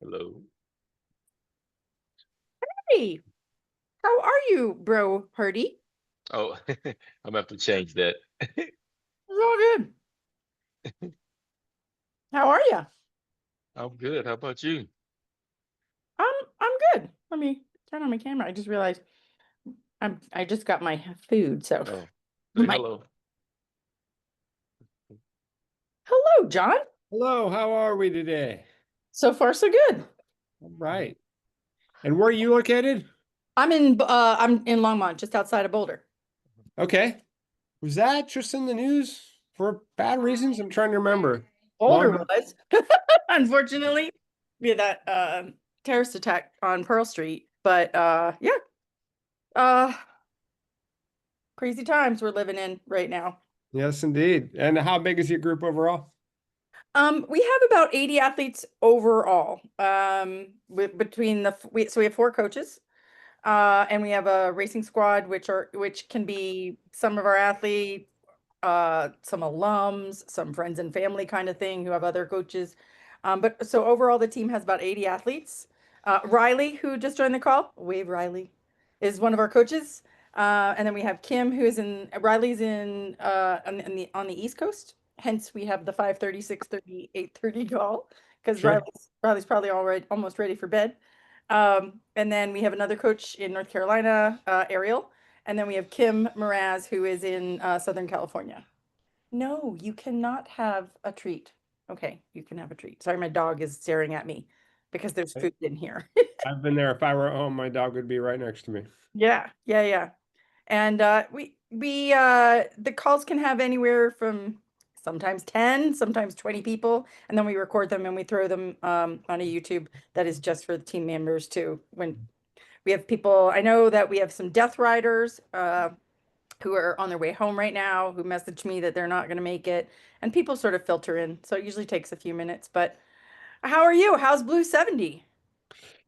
Hello. Hey, how are you, bro Hardy? Oh, I'm gonna have to change that. It's all good. How are you? I'm good. How about you? I'm good. Let me turn on my camera. I just realized I just got my food, so Oh, you say might. hello. Hello, John. Hello, how are we today? So far, so good. All right. And where are you located? I'm in Longmont, just outside of Boulder. Okay. Was that just in the news for bad reasons? I'm trying to remember. Boulder Long. was, unfortunately, we had that terrorist attack on Pearl Street. But yeah, uh, crazy times we're living in right now. Yes, indeed. And how big is your group overall? We have about 80 athletes overall. Between so we have four coaches, and we have a racing squad, which can be some of our athletes, some alums, some friends and family kind of thing who have other coaches. But so overall, the team has about 80 athletes. Riley, who just joined the call, wave Riley, is one of our coaches. And then we have Kim, who is in Riley's on the East Coast. Hence, we have the 5:30, 6:30, 8:30 call because Sure. Riley's probably already almost ready for bed. And then we have another coach in North Carolina, Ariel. And then we have Kim Mraz, who is in Southern California. No, you cannot have a treat. Okay, you can have a treat. Sorry, my dog is staring at me because there's I- food in here. I've been there. If I were at home, my dog would be right next to me. Yeah, yeah, yeah. And we the calls can have anywhere from sometimes 10, sometimes 20 people, and then we record them and we throw them on a YouTube that is just for the team members too. When we have people, I know that we have some death riders who are on their way home right now who message me that they're not going to make it, and people sort of filter in. So it usually takes a few minutes, but how are you? How's Blue 70?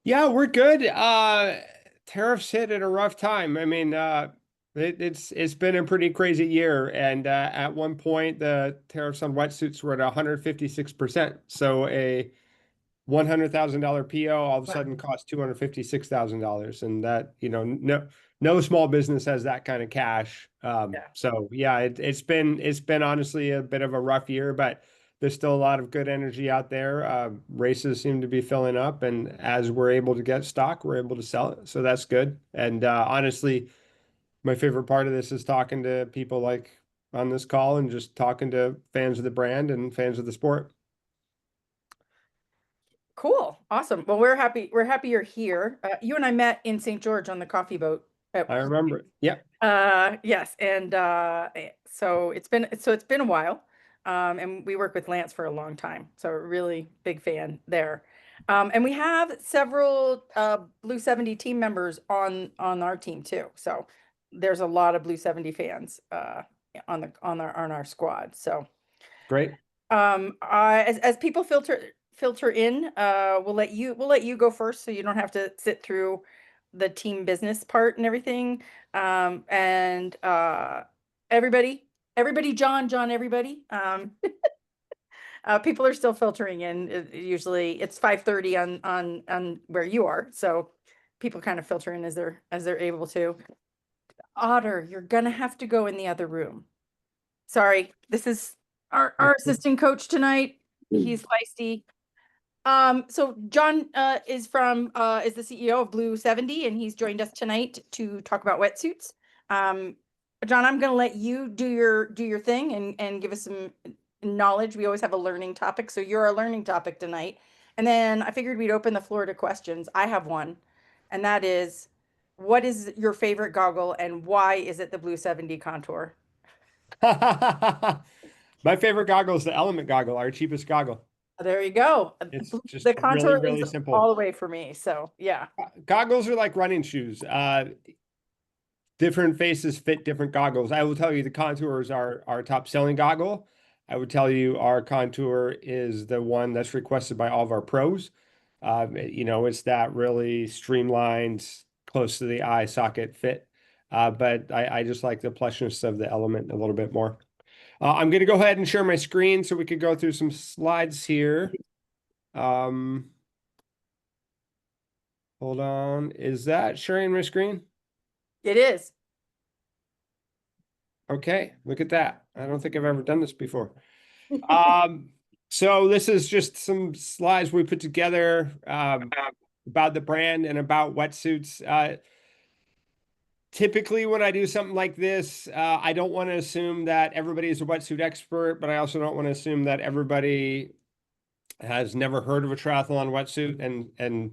Yeah, we're good. Tariffs hit at a rough time. I mean, it's been a pretty crazy year, and at one point the tariffs on wetsuits were at 156%. So a $100,000 PO all of a sudden costs $256,000, and that no small business has that kind of cash. Yeah. So yeah, it's been honestly a bit of a rough year, but there's still a lot of good energy out there. Races seem to be filling up, and as we're able to get stock, we're able to sell it, so that's good. And honestly, my favorite part of this is talking to people like on this call and just talking to fans of the brand and fans of the sport. Cool. Awesome. Well, we're happy you're here. You and I met in St. George on the coffee boat. I remember it. Yeah. Yes, and so it's been a while. And we worked with Lance for a long time. So a really big fan there. And we have several Blue 70 team members on our team too. So there's a lot of Blue 70 fans on our squad. So Great. as people filter in, we'll let you go first so you don't have to sit through the team business part and everything. And everybody, John, everybody. People are still filtering in. Usually it's 5:30 on where you are, so people kind of filter in as they're able to. Otter, you're gonna have to go in the other room. Sorry, this is our assistant coach tonight. He's feisty. So John is the CEO of Blue 70, and he's joined us tonight to talk about wetsuits. Um, John, I'm gonna let you do your thing and give us some knowledge. We always have a learning topic, so you're our learning topic tonight. And then I figured we'd open the floor to questions. I have one, and that is, what is your favorite goggle and why is it the Blue 70 Contour? My favorite goggle is the Element goggle, our cheapest goggle. There you go. It's just The really, contour is really all simple. the way for me. So yeah. Goggles are like running shoes. Different faces fit different goggles. I will tell you the Contour is our top selling goggle. I would tell you our Contour is the one that's requested by all of our pros. It's that really streamlined, close to the eye socket fit. But I just like the plushness of the Element a little bit more. I'm going to go ahead and share my screen so we could go through some slides here. Um, Hold on. Is that sharing my screen? It is. Okay, look at that. I don't think I've ever done this before. So this is just some slides we put together about the brand and about wetsuits. Typically, when I do something like this, I don't want to assume that everybody is a wetsuit expert, but I also don't want to assume that everybody has never heard of a triathlon wetsuit, and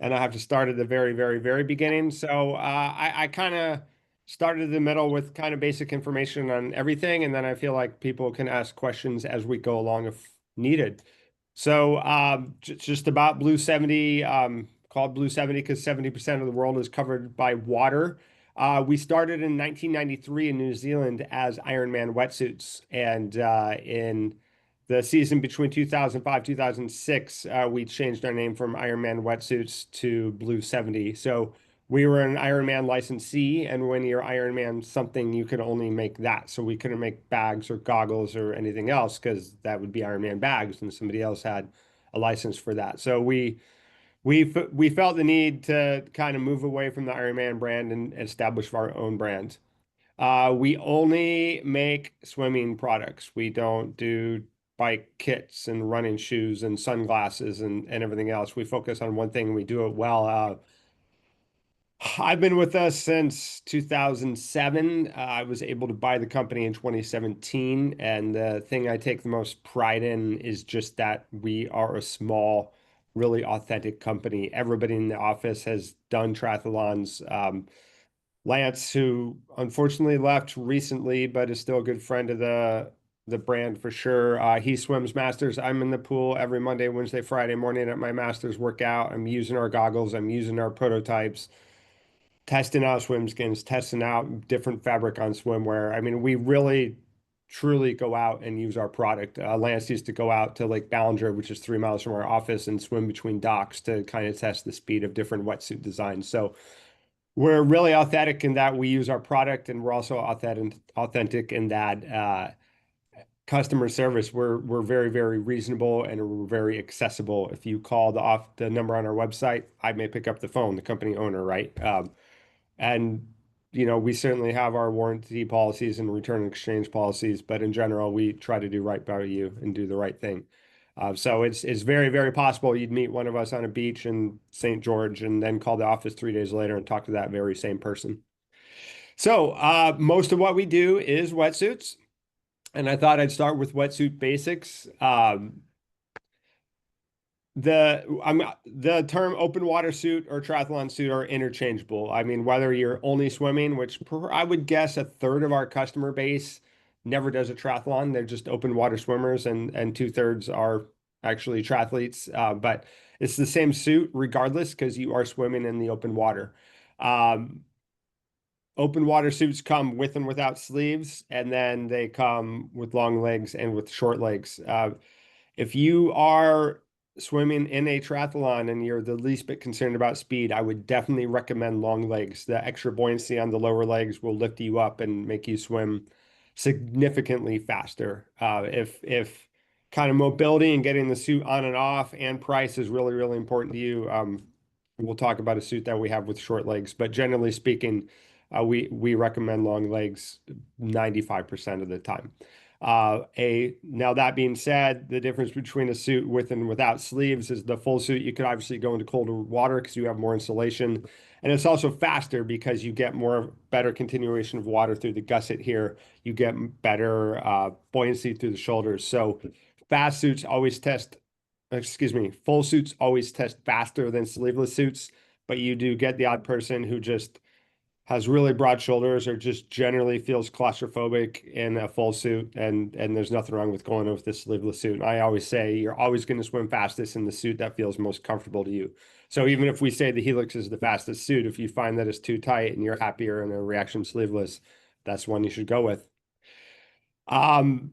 I have to start at the very, very, very beginning. So I kind of started in the middle with kind of basic information on everything, and then I feel like people can ask questions as we go along if needed. So just about Blue 70, called Blue 70 because 70% of the world is covered by water. We started in 1993 in New Zealand as Ironman wetsuits, and in the season between 2005 2006, we changed our name from Ironman Wetsuits to Blue 70. So we were an Ironman licensee, and when you're Ironman something, you could only make that. So we couldn't make bags or goggles or anything else because that would be Ironman bags, and somebody else had a license for that. So we felt the need to kind of move away from the Ironman brand and establish our own brand. We only make swimming products. We don't do bike kits and running shoes and sunglasses and everything else. We focus on one thing and we do it well. I've been with us since 2007. I was able to buy the company in 2017. And the thing I take the most pride in is just that we are a small, really authentic company. Everybody in the office has done triathlons. Lance, who unfortunately left recently, but is still a good friend of the brand for sure. He swims masters. I'm in the pool every Monday, Wednesday, Friday morning at my masters workout. I'm using our goggles. I'm using our prototypes, testing out swim skins, testing out different fabric on swimwear. I mean, we really truly go out and use our product. Lance used to go out to Lake Ballinger, which is 3 miles from our office, and swim between docks to kind of test the speed of different wetsuit designs. So we're really authentic in that we use our product, and we're also authentic in that customer service. We're very, very reasonable and we're very accessible. If you call the number on our website, I may pick up the phone, the company owner, right? And we certainly have our warranty policies and return and exchange policies, but in general, we try to do right by you and do the right thing. So it's very, very possible you'd meet one of us on a beach in St. George and then call the office 3 days later and talk to that very same person. So most of what we do is wetsuits, and I thought I'd start with wetsuit basics. The term open water suit or triathlon suit are interchangeable. I mean, whether you're only swimming, which I would guess a third of our customer base never does a triathlon. They're just open water swimmers, and 2/3 are actually triathletes. But it's the same suit regardless because you are swimming in the open water. Um, Open water suits come with and without sleeves, and then they come with long legs and with short legs. If you are swimming in a triathlon and you're the least bit concerned about speed, I would definitely recommend long legs. The extra buoyancy on the lower legs will lift you up and make you swim significantly faster. If kind of mobility and getting the suit on and off and price is really, really important to you, we'll talk about a suit that we have with short legs. But generally speaking, we recommend long legs 95% of the time. Now that being said, the difference between a suit with and without sleeves is the full suit. You could obviously go into colder water because you have more insulation, and it's also faster because you get better continuation of water through the gusset here. You get better buoyancy through the shoulders. So fast suits always test, excuse me, full suits always test faster than sleeveless suits, but you do get the odd person who just has really broad shoulders or just generally feels claustrophobic in a full suit, and there's nothing wrong with going with this sleeveless suit. And I always say you're always going to swim fastest in the suit that feels most comfortable to you. So even if we say the Helix is the fastest suit, if you find that it's too tight and you're happier in a reaction sleeveless, that's one you should go with.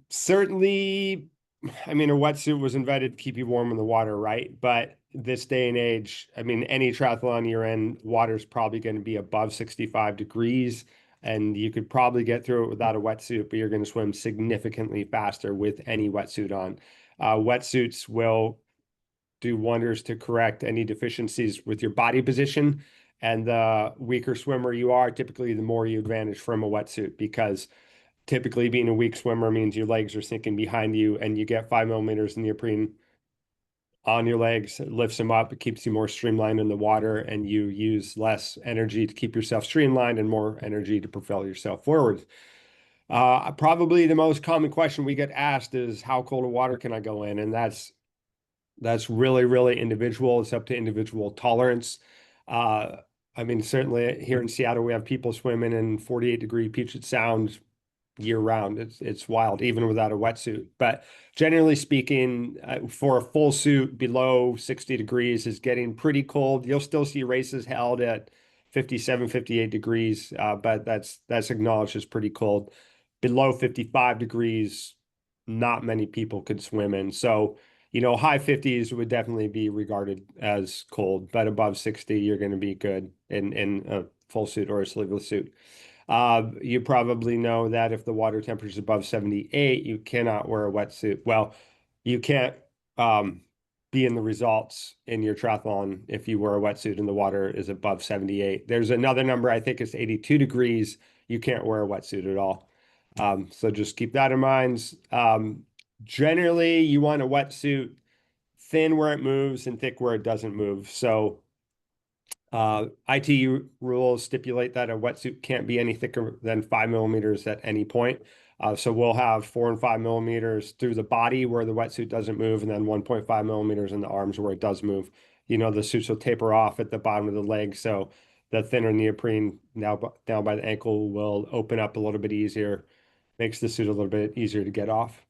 Certainly, I mean, a wetsuit was invented to keep you warm in the water, right? But this day and age, I mean, any triathlon you're in, water's probably going to be above 65 degrees, and you could probably get through it without a wetsuit, but you're going to swim significantly faster with any wetsuit on. Wetsuits will do wonders to correct any deficiencies with your body position. And the weaker swimmer you are, typically the more you advantage from a wetsuit, because typically being a weak swimmer means your legs are sinking behind you, and you get 5 millimeters in neoprene on your legs. It lifts them up. It keeps you more streamlined in the water, and you use less energy to keep yourself streamlined and more energy to propel yourself forward. Probably the most common question we get asked is, how cold of water can I go in? And that's really, really individual. It's up to individual tolerance. I mean, certainly here in Seattle, we have people swimming in 48-degree Puget Sound year round. It's wild, even without a wetsuit. But generally speaking, for a full suit, below 60 degrees is getting pretty cold. You'll still see races held at 57, 58 degrees, but that's acknowledged as pretty cold. Below 55 degrees, not many people could swim in. So, high 50s would definitely be regarded as cold, but above 60, you're going to be good in a full suit or a sleeveless suit. You probably know that if the water temperature is above 78, you cannot wear a wetsuit. Well, you can't be in the results in your triathlon if you wear a wetsuit and the water is above 78. There's another number, I think it's 82 degrees. You can't wear a wetsuit at all. So just keep that in mind. Generally, you want a wetsuit thin where it moves and thick where it doesn't move. So ITU rules stipulate that a wetsuit can't be any thicker than 5 millimeters at any point. So we'll have 4 and 5 millimeters through the body where the wetsuit doesn't move, and then 1.5 millimeters in the arms where it does move. The suits will taper off at the bottom of the leg, so the thinner neoprene now down by the ankle will open up a little bit easier, makes the suit a little bit easier to get off.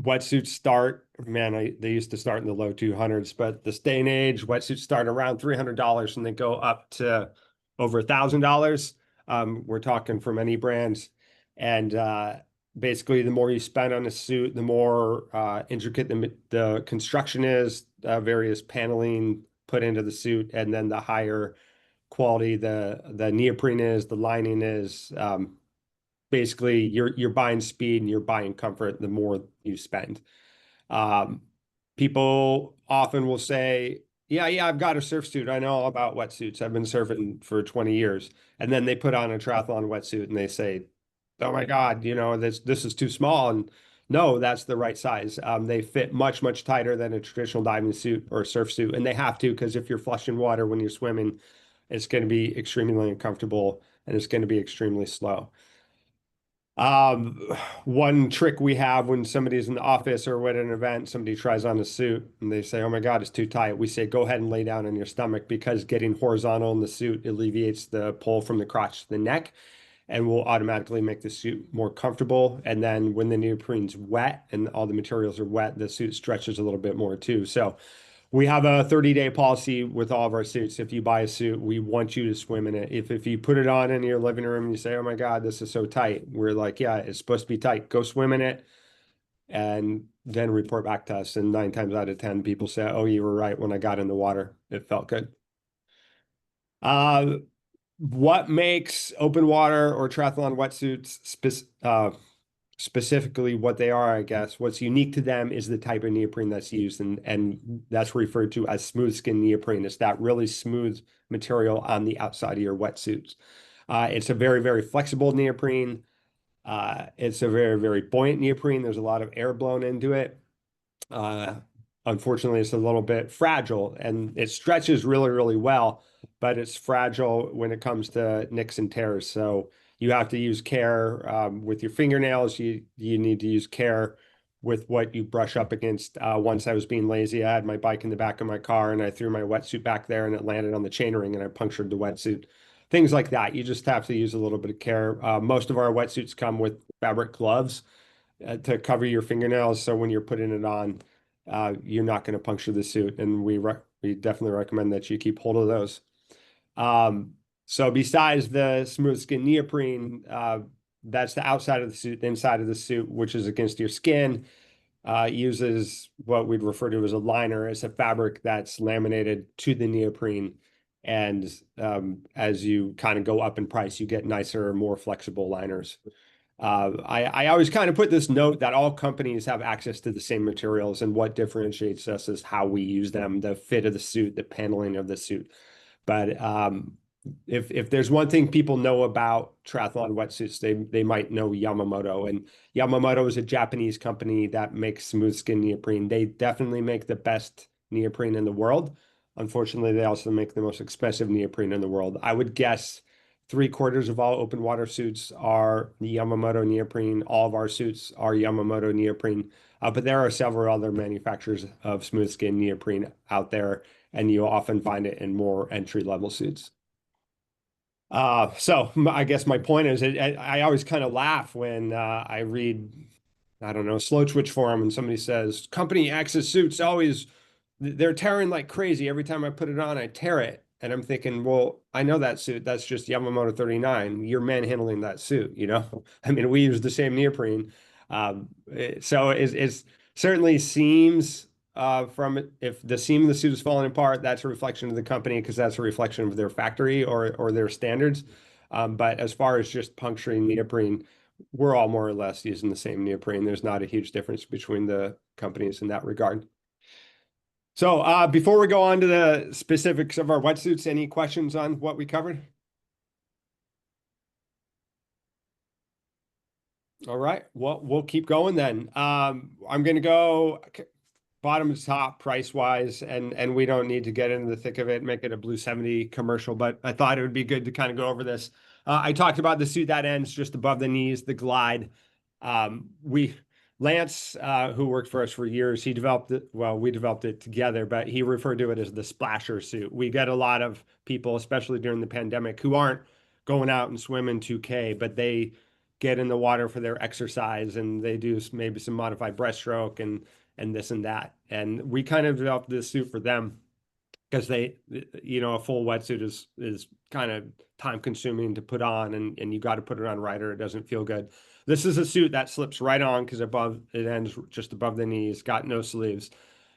Wetsuits start, man, they used to start in the low 200s, but this day and age, wetsuits start around $300 and they go up to over $1,000. We're talking for many brands. And basically, the more you spend on a suit, the more intricate the construction is, various paneling put into the suit, and then the higher quality the neoprene is, the lining is. Basically, you're buying speed and you're buying comfort the more you spend. People often will say, yeah, I've got a surf suit. I know all about wetsuits. I've been surfing for 20 years. And then they put on a triathlon wetsuit and they say, oh my God, this is too small. And no, that's the right size. They fit much, much tighter than a traditional diving suit or surf suit. And they have to, because if you're flushing water when you're swimming, it's going to be extremely uncomfortable and it's going to be extremely slow. One trick we have when somebody's in the office or at an event, somebody tries on a suit and they say, oh my God, it's too tight. We say, go ahead and lay down on your stomach, because getting horizontal in the suit alleviates the pull from the crotch to the neck and will automatically make the suit more comfortable. And then when the neoprene's wet and all the materials are wet, the suit stretches a little bit more too. So we have a 30-day policy with all of our suits. If you buy a suit, we want you to swim in it. If you put it on in your living room and you say, oh my God, this is so tight, we're like, yeah, it's supposed to be tight. Go swim in it and then report back to us. And 9 times out of 10, people say, oh, you were right. When I got in the water, it felt good. What makes open water or triathlon wetsuits specifically what they are, I guess. What's unique to them is the type of neoprene that's used, and that's referred to as smooth skin neoprene. It's that really smooth material on the outside of your wetsuits. It's a very, very flexible neoprene. It's a very, very buoyant neoprene. There's a lot of air blown into it. Unfortunately, it's a little bit fragile, and it stretches really, really well, but it's fragile when it comes to nicks and tears. So you have to use care with your fingernails. You need to use care with what you brush up against. Once I was being lazy, I had my bike in the back of my car and I threw my wetsuit back there and it landed on the chainring and I punctured the wetsuit. Things like that. You just have to use a little bit of care. Most of our wetsuits come with fabric gloves to cover your fingernails. So when you're putting it on, you're not going to puncture the suit. And we definitely recommend that you keep hold of those. So besides the smooth skin neoprene, that's the outside of the suit. The inside of the suit, which is against your skin, uses what we'd refer to as a liner. It's a fabric that's laminated to the neoprene. And as you kind of go up in price, you get nicer, more flexible liners. I always kind of put this note that all companies have access to the same materials, and what differentiates us is how we use them, the fit of the suit, the paneling of the suit. But if there's one thing people know about triathlon wetsuits, they might know Yamamoto. And Yamamoto is a Japanese company that makes smooth skin neoprene. They definitely make the best neoprene in the world. Unfortunately, they also make the most expensive neoprene in the world. I would guess 3/4 of all open water suits are Yamamoto neoprene. All of our suits are Yamamoto neoprene. But there are several other manufacturers of smooth skin neoprene out there, and you often find it in more entry-level suits. So I guess my point is, I always kind of laugh when I read, I don't know, Slow Twitch forum, and somebody says, Company X's suits always, they're tearing like crazy. Every time I put it on, I tear it. And I'm thinking, well, I know that suit. That's just Yamamoto 39. You're manhandling that suit, you know? I mean, we use the same neoprene. So it's certainly seems from it, if the seam of the suit is falling apart, that's a reflection of the company because that's a reflection of their factory or their standards. But as far as just puncturing neoprene, we're all more or less using the same neoprene. There's not a huge difference between the companies in that regard. So before we go on to the specifics of our wetsuits, any questions on what we covered? All right, well, we'll keep going then. I'm going to go bottom to top price wise, and we don't need to get into the thick of it, make it a Blue 70 commercial, but I thought it would be good to kind of go over this. I talked about the suit that ends just above the knees, the Glide. We Lance, who worked for us for years, he developed it. Well, we developed it together, but he referred to it as the splasher suit. We get a lot of people, especially during the pandemic, who aren't going out and swimming 2K, but they get in the water for their exercise and they do maybe some modified breaststroke and this and that. And we kind of developed this suit for them because they, you know, a full wetsuit is kind of time consuming to put on, and you got to put it on right or it doesn't feel good. This is a suit that slips right on because above it ends just above the knees, got no sleeves.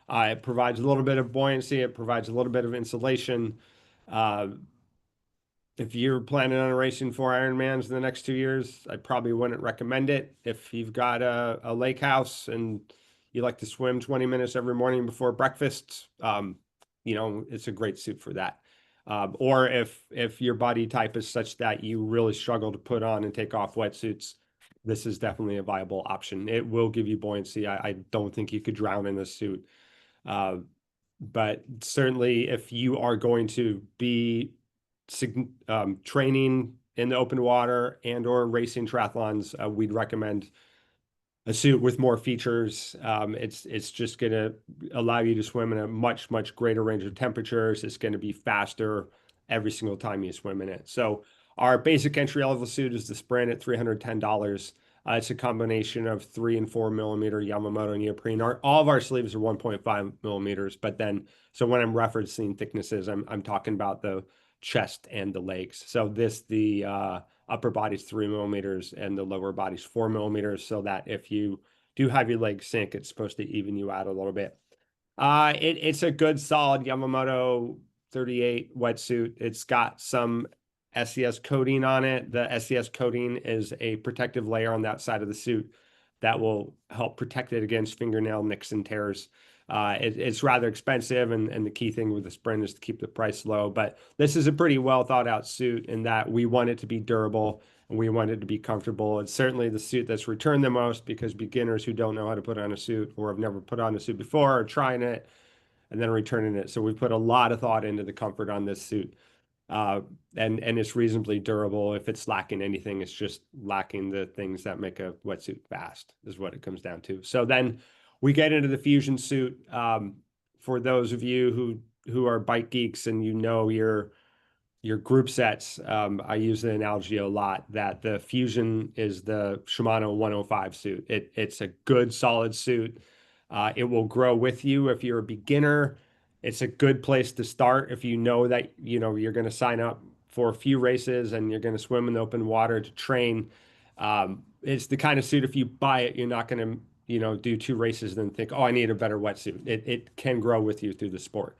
It provides a little bit of buoyancy. It provides a little bit of insulation. If you're planning on racing 4 Ironmans in the next 2 years, I probably wouldn't recommend it. If you've got a lake house and you like to swim 20 minutes every morning before breakfast, you know, it's a great suit for that. Or if your body type is such that you really struggle to put on and take off wetsuits, this is definitely a viable option. It will give you buoyancy. I don't think you could drown in this suit. But certainly if you are going to be training in the open water and or racing triathlons, we'd recommend a suit with more features. It's just going to allow you to swim in a much greater range of temperatures. It's going to be faster every single time you swim in it. So our basic entry level suit is the Sprint at $310. It's a combination of 3 and 4 millimeter Yamamoto neoprene. All of our sleeves are 1.5 millimeters, but then so when I'm referencing thicknesses, I'm talking about the chest and the legs. So the upper body's 3 millimeters and the lower body's 4 millimeters, so that if you do have your legs sink, it's supposed to even you out a little bit. It's a good solid Yamamoto 38 wetsuit. It's got some SCS coating on it. The SCS coating is a protective layer on that side of the suit that will help protect it against fingernail nicks and tears. It's rather expensive, and the key thing with the Sprint is to keep the price low. But this is a pretty well thought out suit in that we want it to be durable and we want it to be comfortable. It's certainly the suit that's returned the most because beginners who don't know how to put on a suit or have never put on a suit before are trying it and then returning it. So we put a lot of thought into the comfort on this suit. And it's reasonably durable. If it's lacking anything, it's just lacking the things that make a wetsuit fast, is what it comes down to. So then we get into the Fusion suit. For those of you who are bike geeks and you know your group sets, I use the analogy a lot that the Fusion is the Shimano 105 suit. It's a good solid suit. It will grow with you if you're a beginner. It's a good place to start if you know that you're going to sign up for a few races and you're going to swim in the open water to train. It's the kind of suit, if you buy it, you're not going to do 2 races and then think, oh, I need a better wetsuit. It can grow with you through the sport.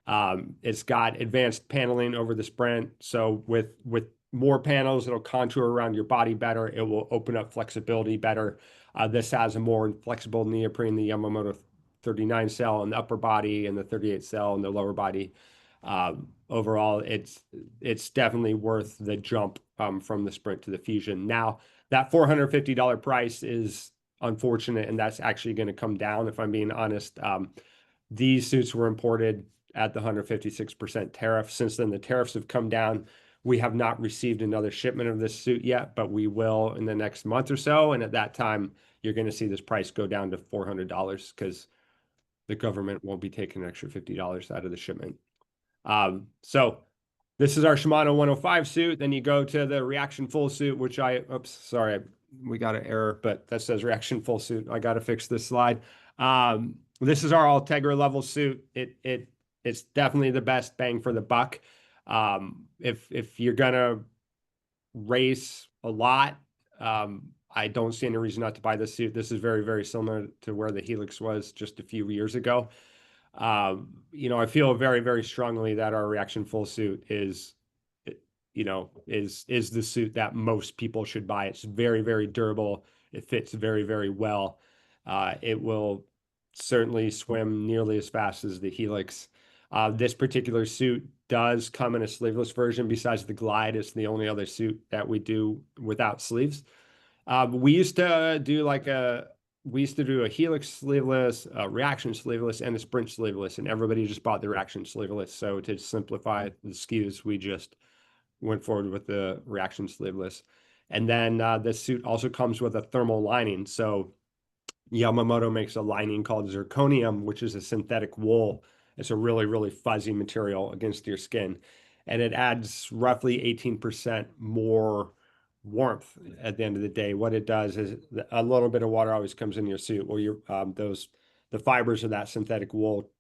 It's got advanced paneling over the Sprint, so with more panels. It'll contour around your body better. It will open up flexibility better. This has a more flexible neoprene, the Yamamoto 39 cell in the upper body and the 38 cell in the lower body. Overall, it's definitely worth the jump from the Sprint to the Fusion. Now, that $450 price is unfortunate, and that's actually going to come down, if I'm being honest. These suits were imported at the 156% tariff. Since then, the tariffs have come down. We have not received another shipment of this suit yet, but we will in the next month or so. And at that time, you're going to see this price go down to $400 because the government won't be taking an extra $50 out of the shipment. So this is our Shimano 105 suit. Then you go to the Reaction Full suit, which oops, sorry, we got an error, but that says Reaction Full suit. I got to fix this slide. This is our Ultegra level suit. It's definitely the best bang for the buck. If you're gonna race a lot, I don't see any reason not to buy this suit. This is very, very similar to where the Helix was just a few years ago. I feel very, very strongly that our Reaction Full suit is the suit that most people should buy. It's very, very durable. It fits very, very well. It will certainly swim nearly as fast as the Helix. This particular suit does come in a sleeveless version. Besides the Glide, it's the only other suit that we do without sleeves. We used to do a Helix sleeveless, a Reaction sleeveless, and a Sprint sleeveless, and everybody just bought the Reaction sleeveless. So to simplify the SKUs, we just went forward with the Reaction sleeveless. And then the suit also comes with a thermal lining. So Yamamoto makes a lining called zirconium, which is a synthetic wool. It's a really, really fuzzy material against your skin. And it adds roughly 18% more warmth at the end of the day. What it does is a little bit of water always comes in your suit. Well, the fibers of that synthetic wool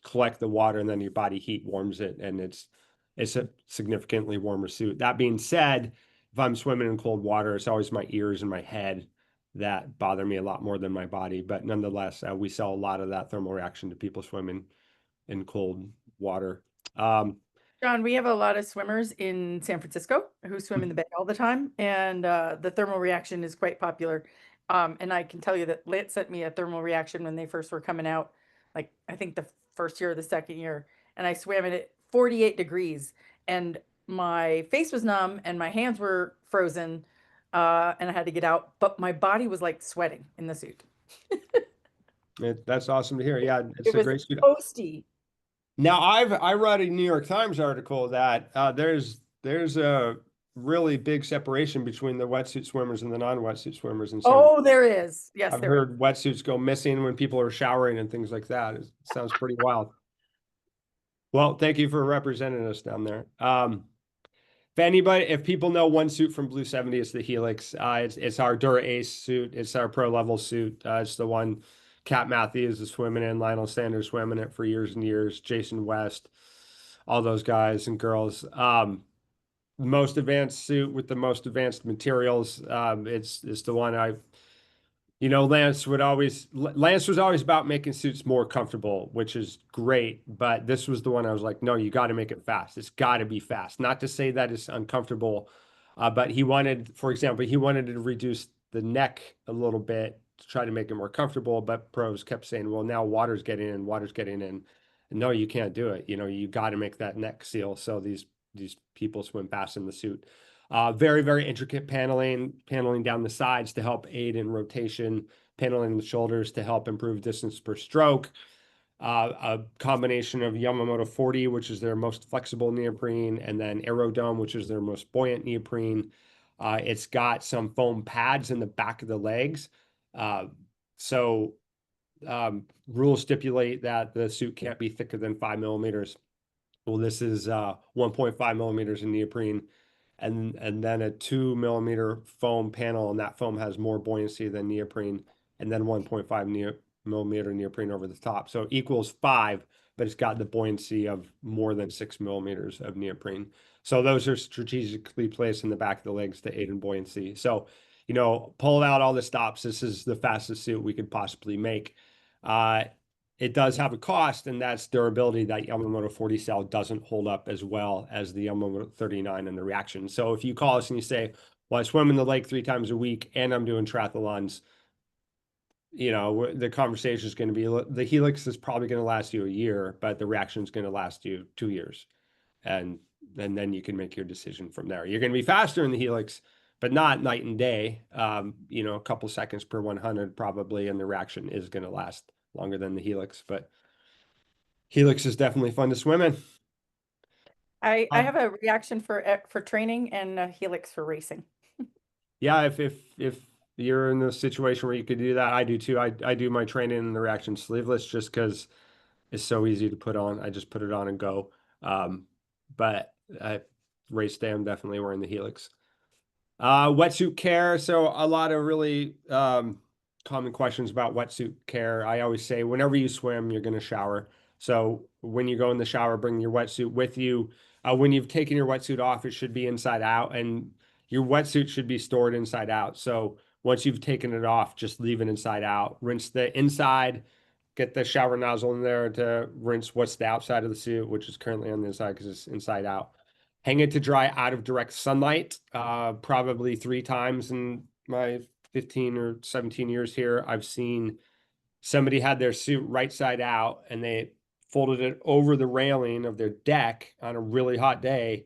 collect the water, and then your body heat warms it, and it's a significantly warmer suit. That being said, if I'm swimming in cold water, it's always my ears and my head that bother me a lot more than my body. But nonetheless, we sell a lot of that thermal reaction to people swimming in cold water. John, we have a lot of swimmers in San Francisco who swim in the bay all the time, and the thermal reaction is quite popular. And I can tell you that Lit sent me a thermal reaction when they first were coming out, like I think the first year or the second year, and I swam in it 48 degrees, and my face was numb and my hands were frozen, and I had to get out, but my body was like sweating in the suit. That's awesome to hear. Yeah, it's It a was great suit. toasty. Now, I read a New York Times article that there's a really big separation between the wetsuit swimmers and the non-wetsuit swimmers. And so Oh, there is. Yes, I've there is. heard wetsuits go missing when people are showering and things like that. It sounds pretty wild. Well, thank you for representing us down there. If people know one suit from Blue 70, it's the Helix. It's our Dura Ace suit. It's our pro level suit. It's the one Cat Matthews is swimming in, Lionel Sanders swimming it for years and years, Jason West, all those guys and girls. Most advanced suit with the most advanced materials. It's the one Lance was always about making suits more comfortable, which is great. But this was the one I was like, no, you got to make it fast. It's got to be fast. Not to say that it's uncomfortable, but for example, he wanted to reduce the neck a little bit to try to make it more comfortable. But pros kept saying, well, now water's getting in. And no, you can't do it. You got to make that neck seal. So these people swim fast in the suit. Very, very intricate paneling down the sides to help aid in rotation, paneling the shoulders to help improve distance per stroke. A combination of Yamamoto 40, which is their most flexible neoprene, and then Aerodome, which is their most buoyant neoprene. It's got some foam pads in the back of the legs. Rules stipulate that the suit can't be thicker than 5 millimeters. Well, this is 1.5 millimeters in neoprene, and then a 2 millimeter foam panel, and that foam has more buoyancy than neoprene, and then 1.5 millimeter neoprene over the top. So it equals 5, but it's got the buoyancy of more than 6 millimeters of neoprene. So those are strategically placed in the back of the legs to aid in buoyancy. So, pull out all the stops. This is the fastest suit we could possibly make. it does have a cost, and that's durability. That Yamamoto 40 cell doesn't hold up as well as the Yamamoto 39 and the reaction. So if you call us and you say, well, I swim in the lake 3 times a week and I'm doing triathlons, the conversation is going to be the Helix is probably going to last you a year, but the reaction is going to last you 2 years. And then you can make your decision from there. You're going to be faster in the Helix, but not night and day. A couple seconds per 100 probably, and the reaction is going to last longer than the Helix. But Helix is definitely fun to swim in. I have a reaction for training and a Helix for racing. Yeah, if you're in the situation where you could do that, I do too. I do my training in the reaction sleeveless just because it's so easy to put on. I just put it on and go. But race day, I'm definitely wearing the Helix. Wetsuit care. So a lot of really common questions about wetsuit care. I always say whenever you swim, you're going to shower. So when you go in the shower, bring your wetsuit with you. When you've taken your wetsuit off, it should be inside out, and your wetsuit should be stored inside out. So once you've taken it off, just leave it inside out. Rinse the inside, get the shower nozzle in there to rinse what's the outside of the suit, which is currently on the inside because it's inside out. Hang it to dry out of direct sunlight, probably 3 times in my 15 or 17 years here. I've seen somebody had their suit right side out and they folded it over the railing of their deck on a really hot day,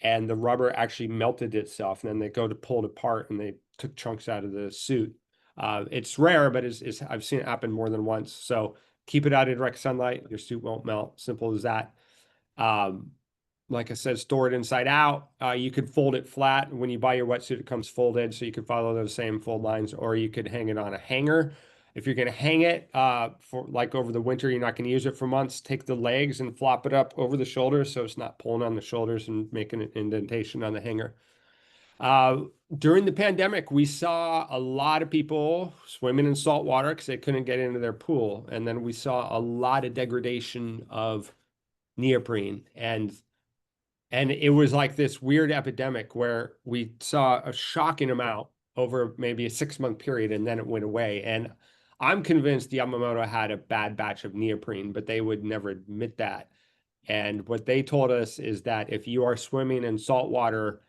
and the rubber actually melted itself. And then they go to pull it apart and they took chunks out of the suit. It's rare, but I've seen it happen more than once. So keep it out of direct sunlight. Your suit won't melt. Simple as that. Like I said, store it inside out. You could fold it flat. When you buy your wetsuit, it comes folded, so you could follow those same fold lines, or you could hang it on a hanger. If you're going to hang it for like over the winter, you're not going to use it for months, take the legs and flop it up over the shoulders so it's not pulling on the shoulders and making an indentation on the hanger. During the pandemic, we saw a lot of people swimming in salt water because they couldn't get into their pool. And then we saw a lot of degradation of neoprene, and it was like this weird epidemic where we saw a shocking amount over maybe a 6-month period, and then it went away. And I'm convinced Yamamoto had a bad batch of neoprene, but they would never admit that. And what they told us is that if you are swimming in salt water,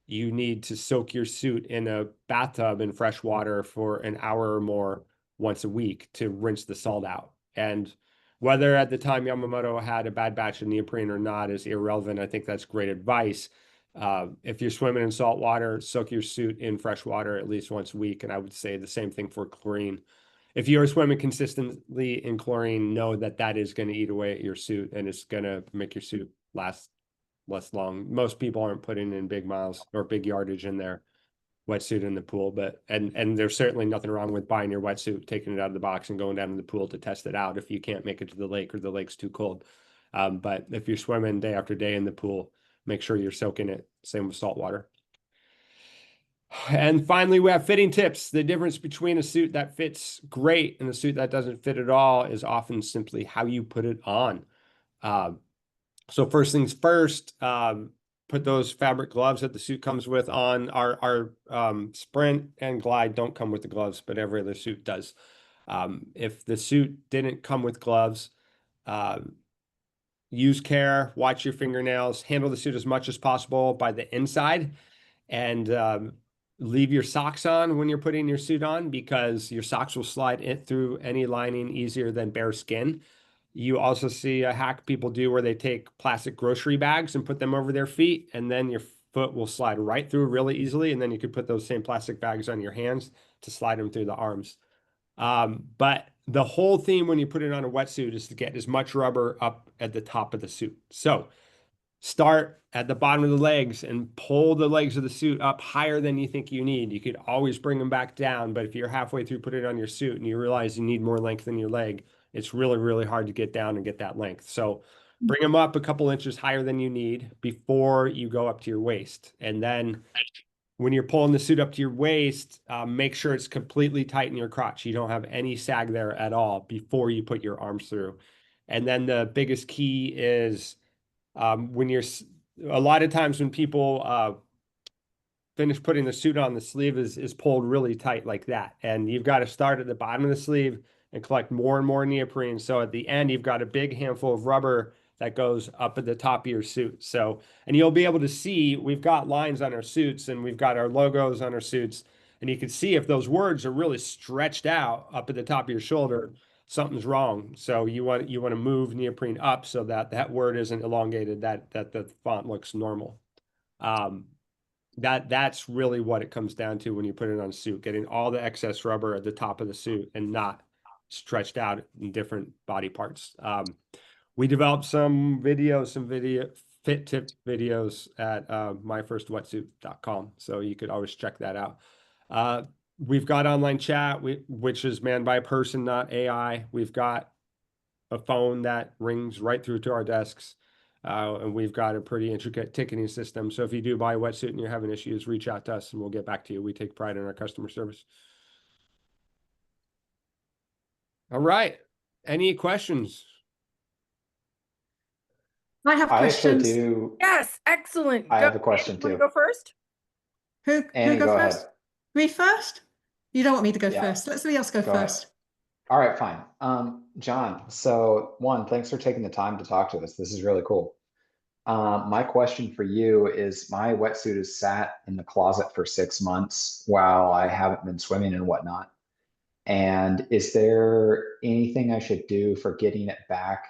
you need to soak your suit in a bathtub in fresh water for an hour or more once a week to rinse the salt out. And whether at the time Yamamoto had a bad batch of neoprene or not is irrelevant. I think that's great advice. If you're swimming in salt water, soak your suit in fresh water at least once a week. And I would say the same thing for chlorine. If you're swimming consistently in chlorine, know that that is going to eat away at your suit and it's going to make your suit last less long. Most people aren't putting in big miles or big yardage in their wetsuit in the pool, but and there's certainly nothing wrong with buying your wetsuit, taking it out of the box and going down to the pool to test it out if you can't make it to the lake or the lake's too cold. But if you're swimming day after day in the pool, make sure you're soaking it. Same with salt water. And finally, we have fitting tips. The difference between a suit that fits great and a suit that doesn't fit at all is often simply how you put it on. So first things first, put those fabric gloves that the suit comes with on. Our Sprint and Glide don't come with the gloves, but every other suit does. If the suit didn't come with gloves, use care, watch your fingernails, handle the suit as much as possible by the inside, and leave your socks on when you're putting your suit on because your socks will slide it through any lining easier than bare skin. You also see a hack people do where they take plastic grocery bags and put them over their feet, and then your foot will slide right through really easily. And then you could put those same plastic bags on your hands to slide them through the arms. But the whole theme when you put it on a wetsuit is to get as much rubber up at the top of the suit. So start at the bottom of the legs and pull the legs of the suit up higher than you think you need. You could always bring them back down, but if you're halfway through putting it on your suit and you realize you need more length in your leg, it's really, really hard to get down and get that length. So bring them up a couple inches higher than you need before you go up to your waist. And then when you're pulling the suit up to your waist, make sure it's completely tight in your crotch. You don't have any sag there at all before you put your arms through. And then the biggest key is when you're, a lot of times when people finish putting the suit on, the sleeve is pulled really tight like that. And you've got to start at the bottom of the sleeve and collect more and more neoprene. So at the end, you've got a big handful of rubber that goes up at the top of your suit. So, and you'll be able to see, we've got lines on our suits and we've got our logos on our suits. And you can see if those words are really stretched out up at the top of your shoulder, something's wrong. So you want to move neoprene up so that that word isn't elongated, that the font looks normal. That's really what it comes down to when you put it on a suit, getting all the excess rubber at the top of the suit and not stretched out in different body parts. We developed some video fit tip videos at myfirstwetsuit.com. So you could always check that out. We've got online chat, which is manned by a person, not AI. We've got a phone that rings right through to our desks. And we've got a pretty intricate ticketing system. So if you do buy a wetsuit and you're having issues, reach out to us and we'll get back to you. We take pride in our customer service. All right. Any questions? I have I actually questions. do. Yes, excellent. I Go, have a question Annie, you too. wanna go first? Who Annie, go go first? ahead. Me first? You don't want me to go Yeah. first. Let somebody else go Go ahead. first. All right, fine. John, so one, thanks for taking the time to talk to us. This is really cool. My question for you is my wetsuit has sat in the closet for 6 months while I haven't been swimming and whatnot. And is there anything I should do for getting it back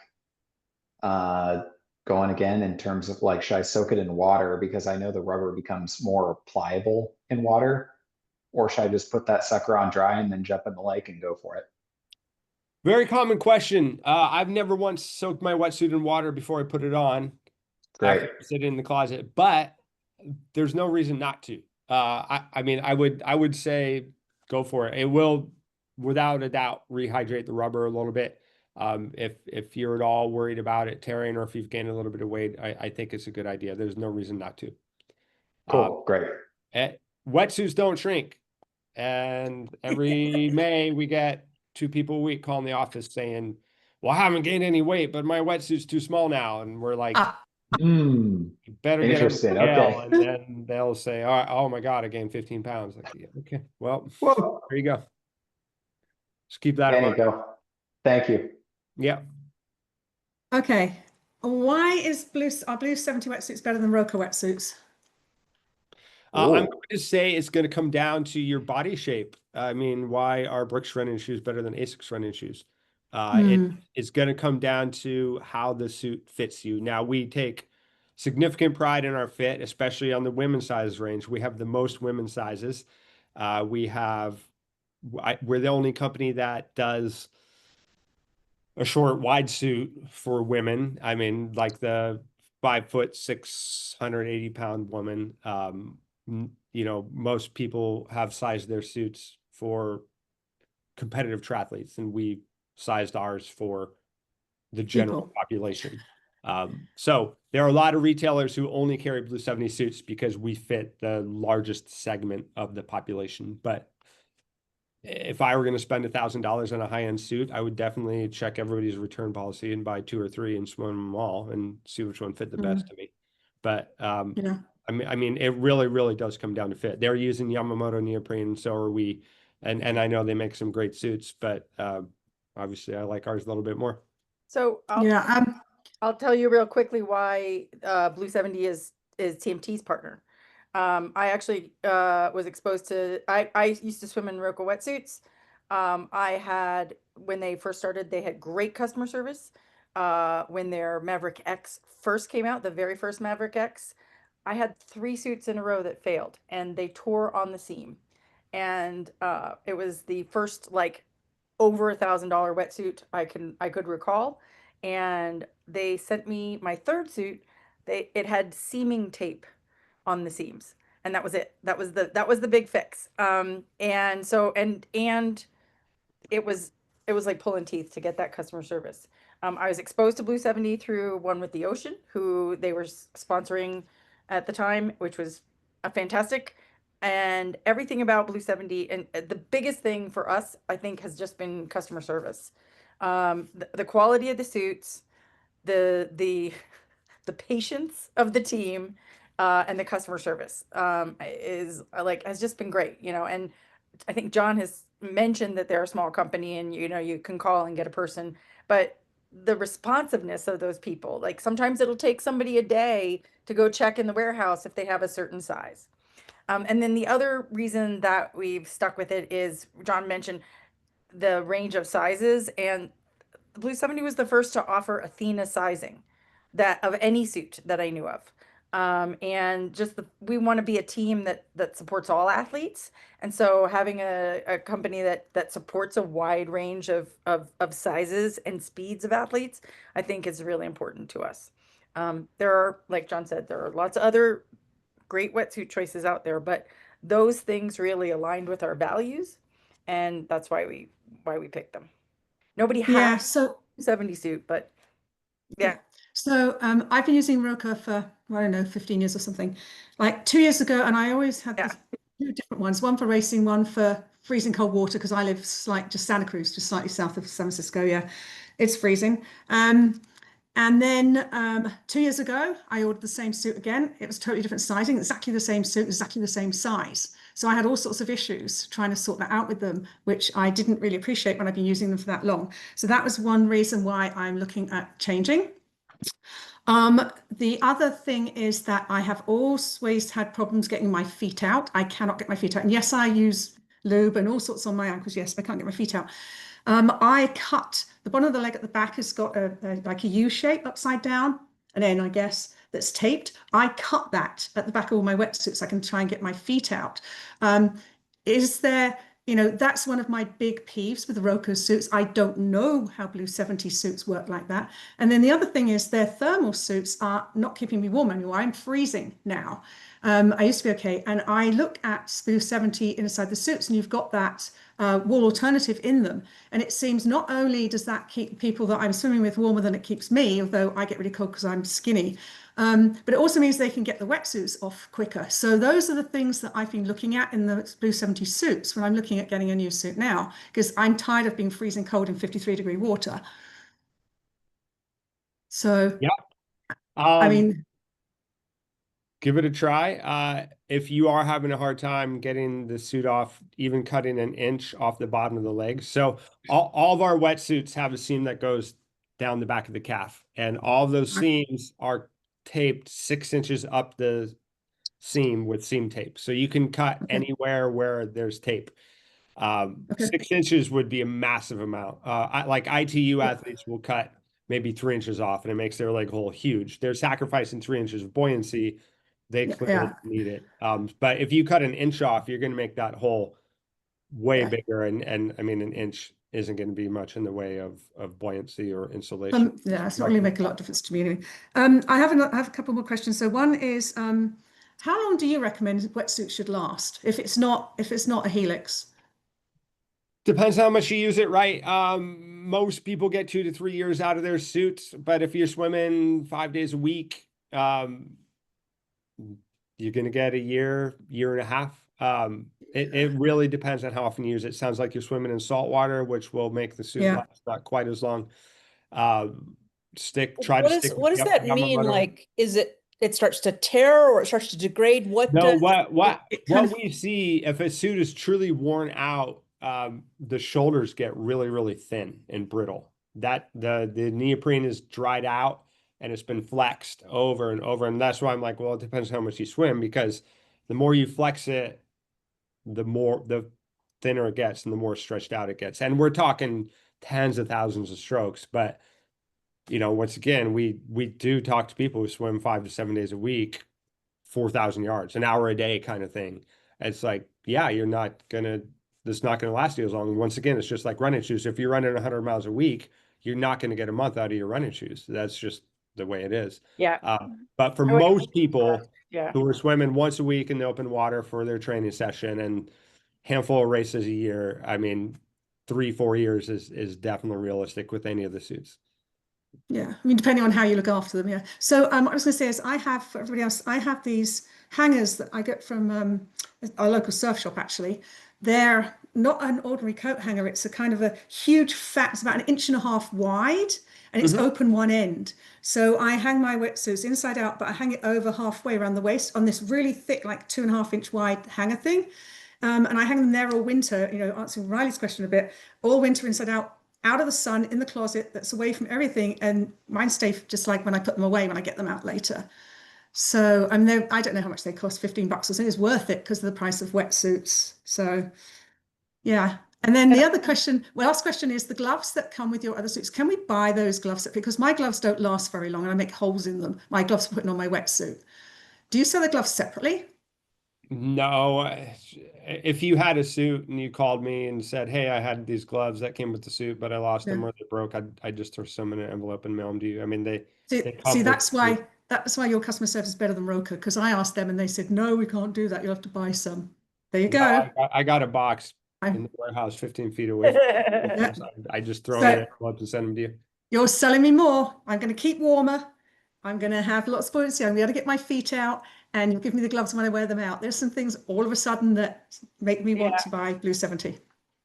going again in terms of like, should I soak it in water? Because I know the rubber becomes more pliable in water. Or should I just put that sucker on dry and then jump in the lake and go for it? Very common question. I've never once soaked my wetsuit in water before I put it on. Great. After I sit in the closet, but there's no reason not to. I mean, I would say go for it. It will, without a doubt, rehydrate the rubber a little bit. If you're at all worried about it tearing or if you've gained a little bit of weight, I think it's a good idea. There's no reason not to. Cool. Great. Wetsuits don't shrink. And every May we get 2 people a week calling the office saying, well, I haven't gained any weight, but my wetsuit's too small now. And we're like, Hmm. you better get on the Interesting. scale. Okay. And then they'll say, oh my God, I gained 15 pounds. Like, yeah, okay, well, Whoa. there you go. Just keep that in Annie, mind. go. Thank you. Yeah. Okay. Why is are Blue 70 wetsuits better than Roka wetsuits? I'm Ooh. going to say it's going to come down to your body shape. I mean, why are Brooks running shoes better than Asics running shoes? It's going to come down to how the suit fits you. Now, we take significant pride in our fit, especially on the women's size range. We have the most women's sizes. We're the only company that does a short wide suit for women. I mean, like the 5'6", 680-pound woman. You know, most people have sized their suits for competitive triathletes, and we sized ours for the general population. So there are a lot of retailers who only carry Blue 70 suits because we fit the largest segment of the population. But if I were going to spend $1,000 on a high-end suit, I would definitely check everybody's return policy and buy 2 or 3 and swim them all and see which one fit the best to me. But Yeah. I mean, it really, really does come down to fit. They're using Yamamoto neoprene, and so are we. And I know they make some great suits, but obviously I like ours a little bit more. So Yeah. I'll tell you real quickly why Blue 70 is TMT's partner. I actually was exposed to, I used to swim in Roka wetsuits. I had, when they first started, they had great customer service. When their Maverick X first came out, the very first Maverick X, I had 3 suits in a row that failed and they tore on the seam. And it was the first like over $1,000 wetsuit I could recall. And they sent me my 3rd suit. It had seaming tape on the seams, and that was it. That was the big fix. And so and it was like pulling teeth to get that customer service. I was exposed to Blue 70 through One with the Ocean, who they were sponsoring at the time, which was a fantastic. And everything about Blue 70, and the biggest thing for us, I think, has just been customer service. The quality of the suits, the the patience of the team, and the customer service is like has just been great, you know. And I think John has mention that they're a small company and, you know, you can call and get a person, but the responsiveness of those people, like sometimes it'll take somebody a day to go check in the warehouse if they have a certain size. And then the other reason that we've stuck with it is John mentioned the range of sizes, and the Blue 70 was the first to offer Athena sizing that of any suit that I knew of. And just we want to be a team that supports all athletes. And so having a company that supports a wide range of sizes and speeds of athletes, I think is really important to us. There are, like John said, there are lots of other great wetsuit choices out there, but those things really aligned with our values, and that's why we picked them. Nobody Yeah, has so 70 suit, but yeah. So I've been using Roka for, I don't know, 15 years or something. Like 2 years ago, and I always had Yeah. these two different ones, one for racing, one for freezing cold water, because I live like just Santa Cruz, just slightly south of San Francisco. Yeah, it's freezing. And then 2 years ago, I ordered the same suit again. It was totally different sizing, exactly the same suit, exactly the same size. So I had all sorts of issues trying to sort that out with them, which I didn't really appreciate when I've been using them for that long. So that was one reason why I'm looking at changing. The other thing is that I have always had problems getting my feet out. I cannot get my feet out. And yes, I use lube and all sorts on my ankles. Yes, I can't get my feet out. I cut the bottom of the leg at the back has got like a U shape upside down, and then I guess that's taped. I cut that at the back of all my wetsuits so I can try and get my feet out. Is there, that's one of my big peeves with the Roku suits. I don't know how Blue 70 suits work like that. And then the other thing is their thermal suits are not keeping me warm anymore. I'm freezing now. I used to be okay. And I look at Blue 70 inside the suits, and you've got that wool alternative in them. And it seems not only does that keep people that I'm swimming with warmer than it keeps me, although I get really cold because I'm skinny, but it also means they can get the wetsuits off quicker. So those are the things that I've been looking at in the Blue 70 suits when I'm looking at getting a new suit now, because I'm tired of being freezing cold in 53-degree water. So, Yeah. I mean, Give it a try. If you are having a hard time getting the suit off, even cutting an inch off the bottom of the leg. So all of our wetsuits have a seam that goes down the back of the calf, and all of those seams are taped 6 inches up the seam with seam tape. So you can cut anywhere where there's tape. 6 inches would be a massive amount. Like ITU athletes will cut maybe 3 inches off, and it makes their leg hole huge. They're sacrificing 3 inches of buoyancy. They clearly need it. But if you cut an inch off, you're going to make that hole way bigger. And I mean, an inch isn't going to be much in the way of buoyancy or insulation. yeah, it's not really make a lot of difference to me anyway. I have a couple more questions. So one is, how long do you recommend wetsuits should last if it's not a Helix? Depends how much you use it, right? Most people get 2 to 3 years out of their suits, but if you're swimming 5 days a week, you're going to get a year and a half. It really depends on how often you use it. It sounds like you're swimming in salt water, which will make the suit last not quite as long. Try to stick. What does that mean? Like, is it starts to tear or it starts to degrade? What we see, if a suit is truly worn out, the shoulders get really, really thin and brittle. That the neoprene is dried out and it's been flexed over and over. And that's why I'm like, well, it depends how much you swim, because the more you flex it, the thinner it gets and the more stretched out it gets. And we're talking tens of thousands of strokes. But, once again, we do talk to people who swim 5 to 7 days a week, 4,000 yards, an hour a day kind of thing. It's like, yeah, this is not going to last you as long. And once again, it's just like running shoes. If you're running 100 miles a week, you're not going to get a month out of your running shoes. That's just the way it is. Yeah. But for most people who are swimming once a week in the open water for their training session and handful of races a year, I mean, 3-4 years is definitely realistic with any of the suits. Yeah, I mean, depending on how you look after them, yeah. So what I was going to say is for everybody else, I have these hangers that I get from our local surf shop, actually. They're not an ordinary coat hanger. It's a kind of a huge fat, it's about 1.5 inches wide, and it's open one end. So I hang my wetsuits inside out, but I hang it over halfway around the waist on this really thick, like 2.5 inch wide hanger thing. And I hang them there all winter, answering Riley's question a bit, all winter inside out of the sun in the closet that's away from everything. And mine stay just like when I put them away, when I get them out later. So I don't know how much they cost, $15 or something. It's worth it because of the price of wetsuits. So yeah. And then the other question, last question is the gloves that come with your other suits. Can we buy those gloves? Because my gloves don't last very long and I make holes in them. My gloves are putting on my wetsuit. Do you sell the gloves separately? No, if you had a suit and you called me and said, "Hey, I had these gloves that came with the suit, but I lost them Yeah. or they broke," I'd just throw some in an envelope and mail them to you. I mean, they See, come with the suit. that's why your customer service is better than Roka, because I asked them and they said, no, we can't do that. You'll have to buy some. There you No, go. I got a box I, in the warehouse 15 feet away from me. yeah. I just throw them in an So envelope and send them to you. you're selling me more. I'm going to keep warmer. I'm going to have lots of buoyancy. I'm going to be able to get my feet out and you'll give me the gloves when I wear them out. There's some things all of a sudden that make me want to buy Blue 70.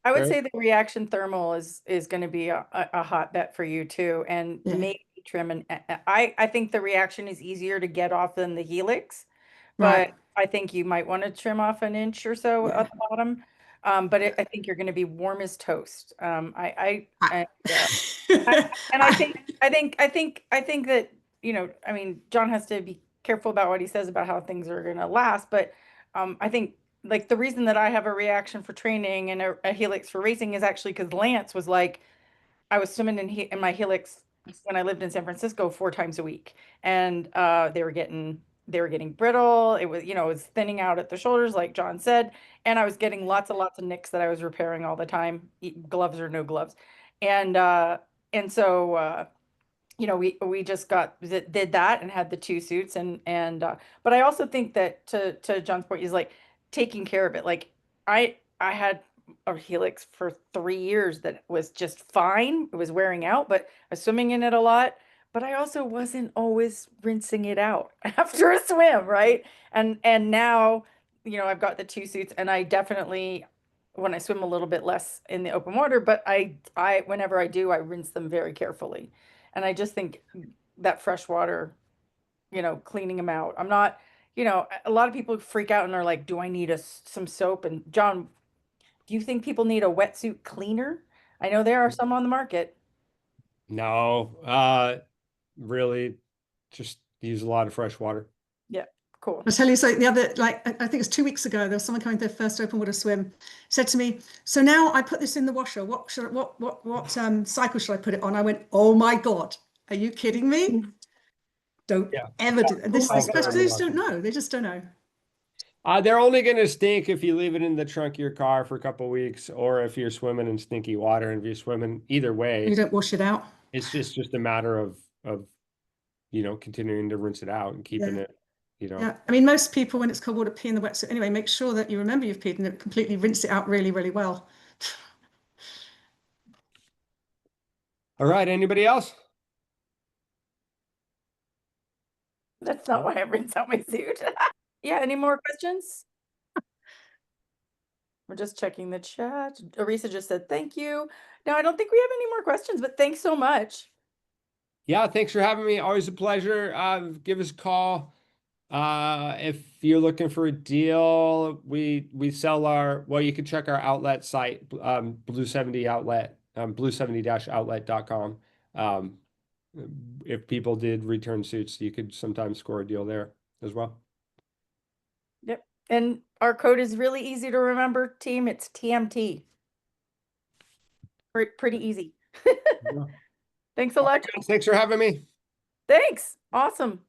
I would Right. say the reaction thermal is going to be a hot bet for you too, and Yeah. maybe trim. And I think the reaction is easier to get off than the helix, Right. but I think you might want to trim off an inch or so Yeah. at the bottom. But I think you're going to be warm as toast. And I think that, I mean, John has to be careful about what he says about how things are going to last, but I think like the reason that I have a reaction for training and a helix for racing is actually because Lance was like, I was swimming in my helix when I lived in San Francisco 4 times a week, and they were getting brittle. It was thinning out at the shoulders, like John said, and I was getting lots and lots of nicks that I was repairing all the time, gloves or no gloves, and uh, and so we just did that and had the 2 suits and but I also think that to John's point is like taking care of it. Like I had a helix for 3 years that was just fine. It was wearing out, but I was swimming in it a lot. But I also wasn't always rinsing it out after a swim, right? And now, I've got the 2 suits and I definitely when I swim a little bit less in the open water, but I whenever I do, I rinse them very carefully. And I just think that fresh water, cleaning them out. I'm not, a lot of people freak out and are like, do I need some soap? And John, do you think people need a wetsuit cleaner? I know there are some on the market. No, really just use a lot of fresh water. Yeah, cool. I'll tell you, so the other, like, I think it's 2 weeks ago, there was someone coming to their first open water swim, said to me, so now I put this in the washer. What cycle should I put it on? I went, oh my God, are you kidding me? Don't Yeah. ever do that. This my is God. they just don't know. They just don't know. They're only going to stink if you leave it in the trunk of your car for a couple of weeks, or if you're swimming in stinky water. And if you're swimming either You way, don't wash it out. it's just a matter of continuing to rinse it out and keeping Yeah. it, Yeah. I mean, most people, when it's cold water, pee in the wetsuit anyway. Make sure that you remember you've peed and completely rinse it out really, really well. All right. Anybody else? That's not why I rinse out my suit. Yeah, any more questions? We're just checking the chat. Arisa just said thank you. No, I don't think we have any more questions, but thanks so much. Yeah. Thanks for having me. Always a pleasure. Give us a call. If you're looking for a deal, we sell you can check our outlet site, Blue 70 outlet, blue70-outlet.com. If people did return suits, you could sometimes score a deal there as well. Yep. And our code is really easy to remember, team. It's TMT. Pretty easy. Yeah. Thanks a lot. Thanks for having me. Thanks. Awesome.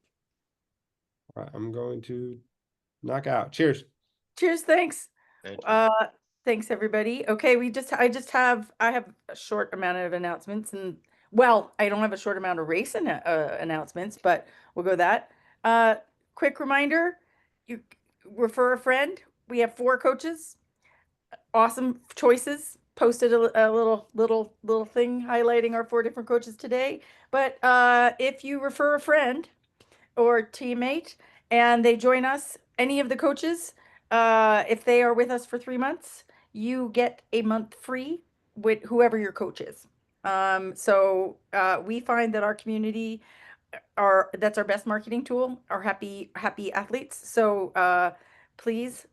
All right, I'm going to knock out. Cheers. Cheers. Thanks. Thank you. Thanks everybody. Okay, I have a short amount of announcements and I don't have a short amount of race announcements, but we'll go that. Quick reminder, you refer a friend. We have 4 coaches. Awesome choices. Posted a little thing highlighting our 4 different coaches today. But if you refer a friend or teammate and they join us, any of the coaches, if they are with us for 3 months, you get a month free with whoever your coach is. So we find that our community that's our best marketing tool, our happy athletes. So please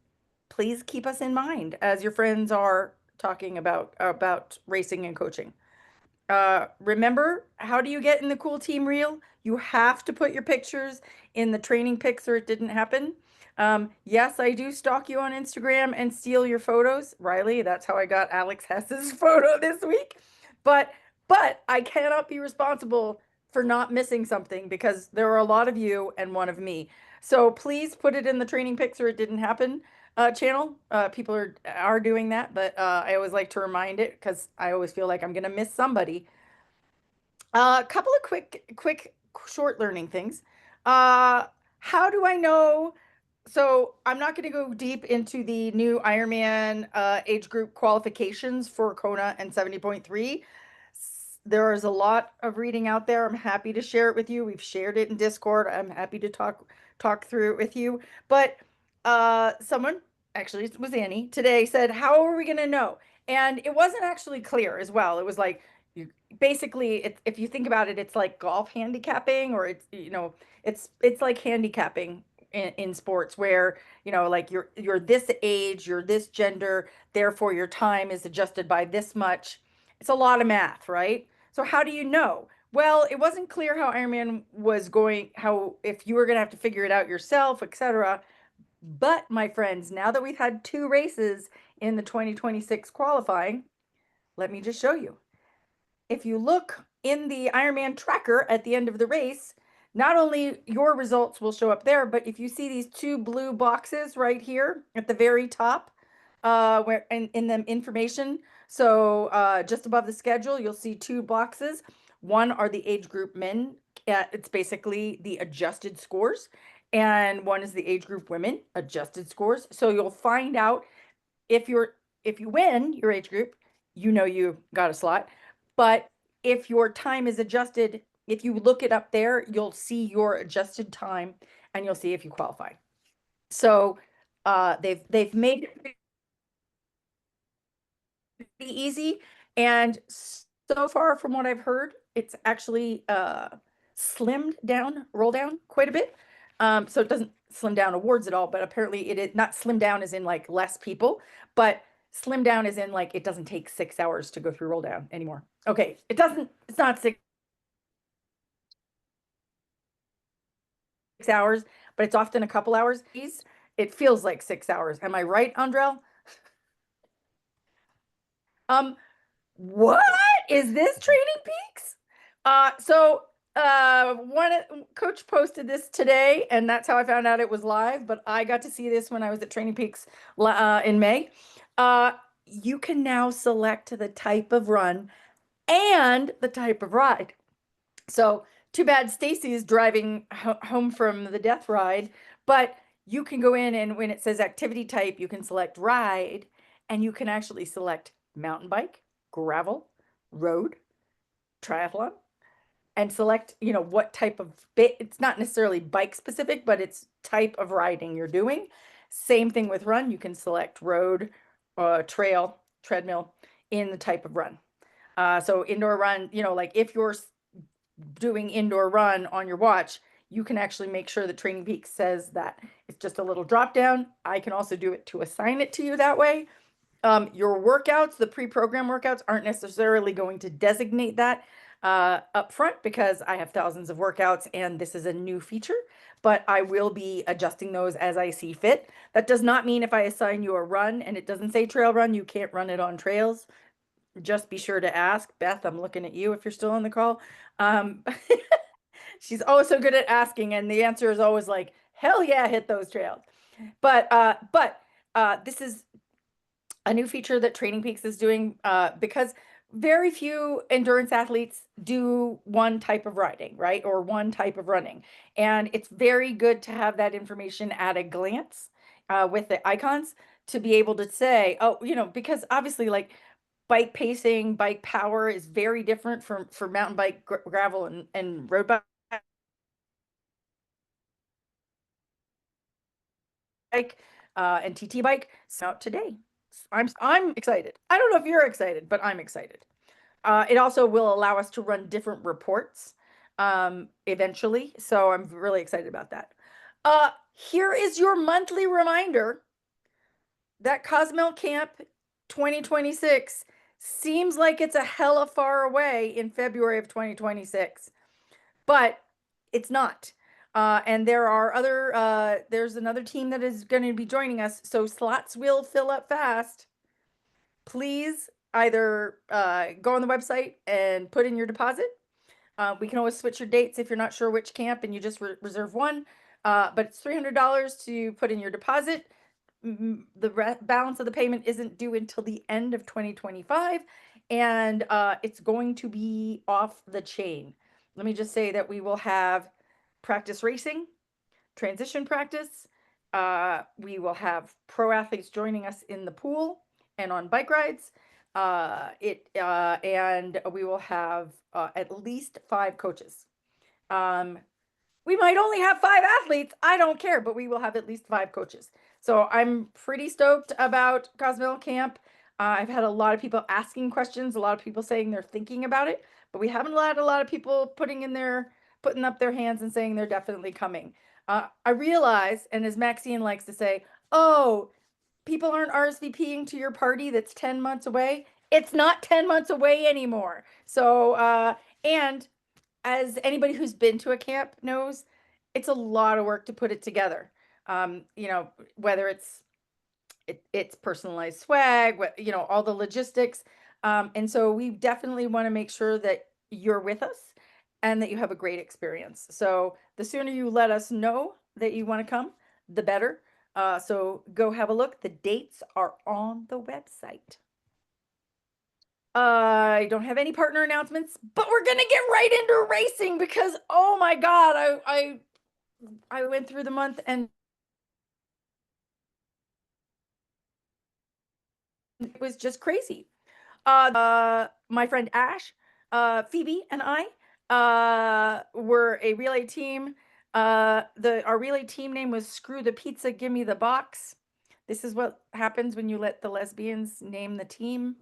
please keep us in mind as your friends are talking about racing and coaching. Remember, how do you get in the cool team reel? You have to put your pictures in the training pics or it didn't happen. Yes, I do stalk you on Instagram and steal your photos, Riley. That's how I got Alex Hess's photo this week. But I cannot be responsible for not missing something because there are a lot of you and one of me. So please put it in the training pics or it didn't happen channel. People are doing that, but I always like to remind it because I always feel like I'm gonna miss somebody. A couple of quick short learning things. How do I know? So I'm not going to go deep into the new Ironman age group qualifications for Kona and 70.3. There is a lot of reading out there. I'm happy to share it with you. We've shared it in Discord. I'm happy to talk through it with you. But someone, actually it was Annie, today said, how are we going to know? And it wasn't actually clear as well. It was like, you basically, if you think about it, it's like golf handicapping, or it's, it's like handicapping in sports where, like you're this age, you're this gender, therefore your time is adjusted by this much. It's a lot of math, right? So how do you know? Well, it wasn't clear how Ironman was going, how if you were going to have to figure it out yourself, etc. But my friends, now that we've had 2 races in the 2026 qualifying, let me just show you. If you look in the Ironman tracker at the end of the race, not only your results will show up there, but if you see these 2 blue boxes right here at the very top, where in the information, so just above the schedule, you'll see 2 boxes. One are the age group men. It's basically the adjusted scores. And one is the age group women, adjusted scores. So you'll find out if you win your age group, you got a slot. But if your time is adjusted, if you look it up there, you'll see your adjusted time and you'll see if you qualify. So they've made it pretty easy. And so far from what I've heard, it's actually slimmed down, roll down quite a bit. So it doesn't slim down awards at all, but apparently it is not slim down as in like less people, but slim down as in like it doesn't take 6 hours to go through roll down anymore. Okay, it's not 6 hours, but it's often a couple hours. It feels like 6 hours. Am I right, Andrel? What is this Training Peaks? One coach posted this today, and that's how I found out it was live. But I got to see this when I was at Training Peaks in May. You can now select the type of run and the type of ride. So too bad Stacy is driving home from the death ride, but you can go in and when it says activity type, you can select ride, and you can actually select mountain bike, gravel, road, triathlon, and select, what type of it's not necessarily bike specific, but it's type of riding you're doing. Same thing with run. You can select road, trail, treadmill in the type of run. So indoor run, like if you're doing indoor run on your watch, you can actually make sure that Training Peaks says that it's just a little drop down. I can also do it to assign it to you that way. Your workouts, the pre-program workouts, aren't necessarily going to designate that up front because I have thousands of workouts and this is a new feature, but I will be adjusting those as I see fit. That does not mean if I assign you a run and it doesn't say trail run, you can't run it on trails. Just be sure to ask. Beth, I'm looking at you if you're still on the call. She's always so good at asking, and the answer is always like, hell yeah, hit those trails. But this is a new feature that Training Peaks is doing because very few endurance athletes do one type of riding, right? Or one type of running. And it's very good to have that information at a glance with the icons to be able to say, oh, because obviously like bike pacing, bike power is very different for mountain bike, gravel, and road bike and TT bike. So today, I'm excited. I don't know if you're excited, but I'm excited. It also will allow us to run different reports eventually. So I'm really excited about that. Here is your monthly reminder that Cozumel Camp 2026 seems like it's a hella far away in February of 2026, but it's not. And there are other, there's another team that is going to be joining us. So slots will fill up fast. Please either go on the website and put in your deposit. We can always switch your dates if you're not sure which camp and you just reserve one. But it's $300 to put in your deposit. The balance of the payment isn't due until the end of 2025, and it's going to be off the chain. Let me just say that we will have practice racing, transition practice. We will have pro athletes joining us in the pool and on bike rides. And we will have at least 5 coaches. We might only have 5 athletes. I don't care, but we will have at least 5 coaches. So I'm pretty stoked about Cozumel Camp. I've had a lot of people asking questions, a lot of people saying they're thinking about it, but we haven't had a lot of people putting up their hands and saying they're definitely coming. I realize, and as Maxine likes to say, oh, people aren't RSVPing to your party that's 10 months away. It's not 10 months away anymore. So, and as anybody who's been to a camp knows, it's a lot of work to put it together. You know, whether it's personalized swag, you know, all the logistics. And so we definitely want to make sure that you're with us and that you have a great experience. So the sooner you let us know that you want to come, the better. So go have a look. The dates are on the website. I don't have any partner announcements, but we're gonna get right into racing because oh my god, I went through the month and it was just crazy. My friend Ash, Phoebe, and I were a relay team. Our relay team name was Screw the Pizza, Give Me the Box. This is what happens when you let the lesbians name the team.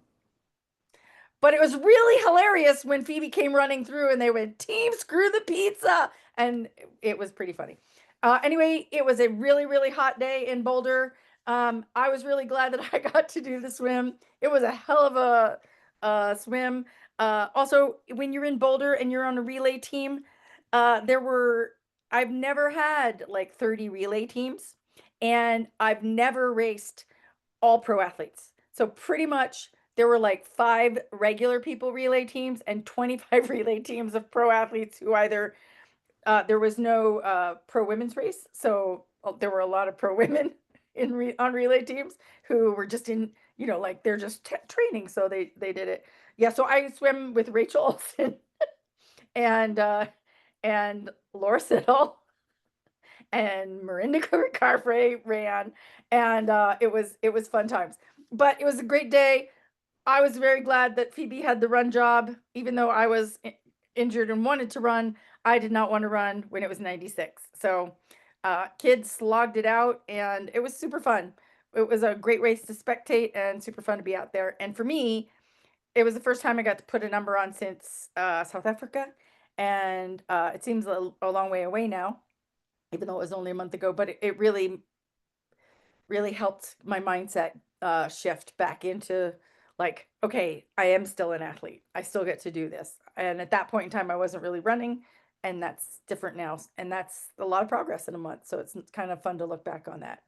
But it was really hilarious when Phoebe came running through and they went, Team Screw the Pizza. And it was pretty funny. Anyway, it was a really, really hot day in Boulder. I was really glad that I got to do the swim. It was a hell of a swim. Also, when you're in Boulder and you're on a relay team, I've never had like 30 relay teams, and I've never raced all pro athletes. So pretty much there were like 5 regular people relay teams and 25 relay teams of pro athletes who either there was no pro women's race, so there were a lot of pro women on relay teams who were just in, you know, like they're just training, so they did it. Yeah, so I swim with Rachel Olsen and Laura Siddall and Marinda Carfrey ran, and it was fun times. But it was a great day. I was very glad that Phoebe had the run job, even though I was injured and wanted to run. I did not want to run when it was 96. So kids slogged it out, and it was super fun. It was a great race to spectate and super fun to be out there. And for me, it was the first time I got to put a number on since South Africa, and it seems a long way away now, even though it was only a month ago. But it really, really helped my mindset shift back into like, okay, I am still an athlete. I still get to do this. And at that point in time, I wasn't really running, and that's different now. And that's a lot of progress in a month. So it's kind of fun to look back on that.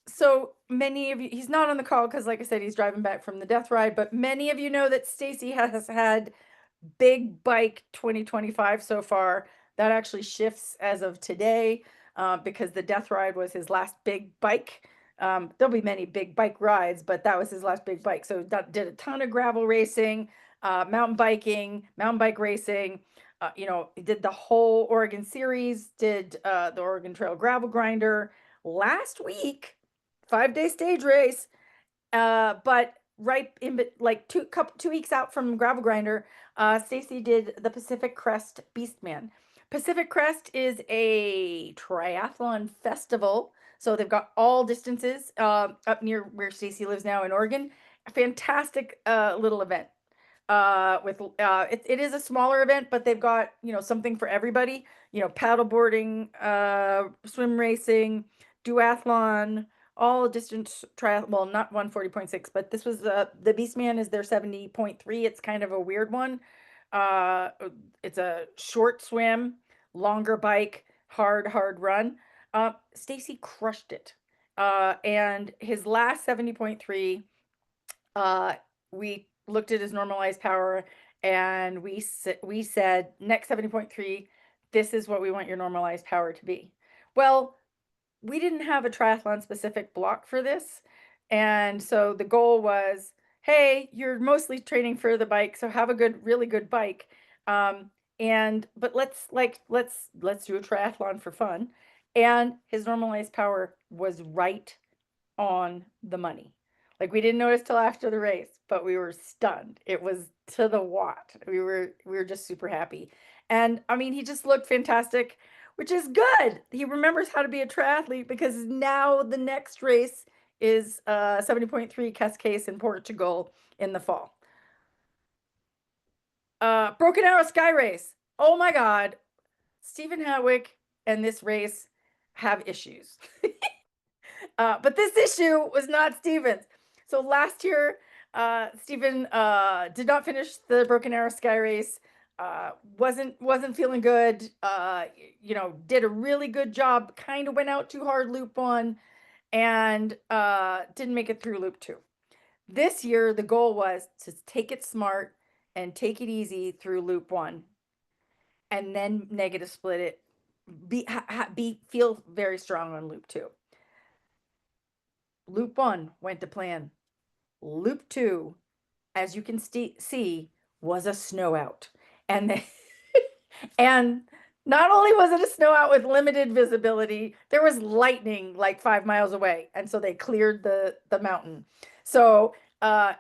So many of you, he's not on the call because, like I said, he's driving back from the death ride, but many of you know that Stacy has had Big Bike 2025 so far. That actually shifts as of today because the death ride was his last big bike. There'll be many big bike rides, but that was his last big bike. So did a ton of gravel racing, mountain biking, mountain bike racing. You know, he did the whole Oregon series, did the Oregon Trail gravel grinder last week, 5-day stage race. But right in like 2 weeks out from gravel grinder, Stacy did the Pacific Crest Beastman. Pacific Crest is a triathlon festival, so they've got all distances up near where Stacy lives now in Oregon. A fantastic little event. It is a smaller event, but they've got, you know, something for everybody. You know, paddle boarding, swim racing, duathlon, all distance trial. Well, not 140.6, but this was the Beastman is their 70.3. It's kind of a weird one. It's a short swim, longer bike, hard run. Stacy crushed it. And his last 70.3, we looked at his normalized power and we said next 70.3, this is what we want your normalized power to be. Well, we didn't have a triathlon specific block for this. And so the goal was, hey, you're mostly training for the bike, so have a really good bike. But let's do a triathlon for fun. And his normalized power was right on the money. Like, we didn't notice till after the race, but we were stunned. It was to the watt. We were just super happy. And I mean, he just looked fantastic, which is good. He remembers how to be a triathlete because now the next race is 70.3 Cascais in Portugal in the fall. Broken Arrow Sky Race. Oh my God. Stephen Hatwick and this race have issues. But this issue was not Stephen's. So last year, Stephen did not finish the Broken Arrow Sky Race. Wasn't feeling good. Did a really good job. Kind of went out too hard loop 1, and didn't make it through loop 2. This year, the goal was to take it smart and take it easy through loop 1, and then negative split it. Feel very strong on loop 2. Loop 1 went to plan. Loop 2, as you can see, was a snow out. And and not only was it a snow out with limited visibility, there was lightning like 5 miles away. And so they cleared the mountain. So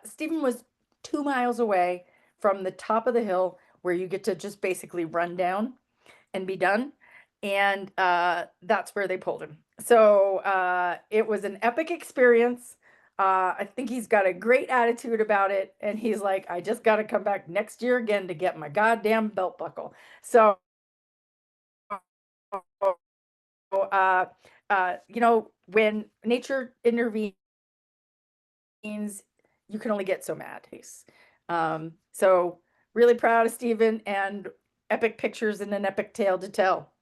Stephen was 2 miles away from the top of the hill where you get to just basically run down and be done. And that's where they pulled him. So it was an epic experience. I think he's got a great attitude about it. And he's like, I just got to come back next year again to get my goddamn belt buckle. So, when nature intervenes, you can only get so mad. So really proud of Stephen, and epic pictures and an epic tale to tell.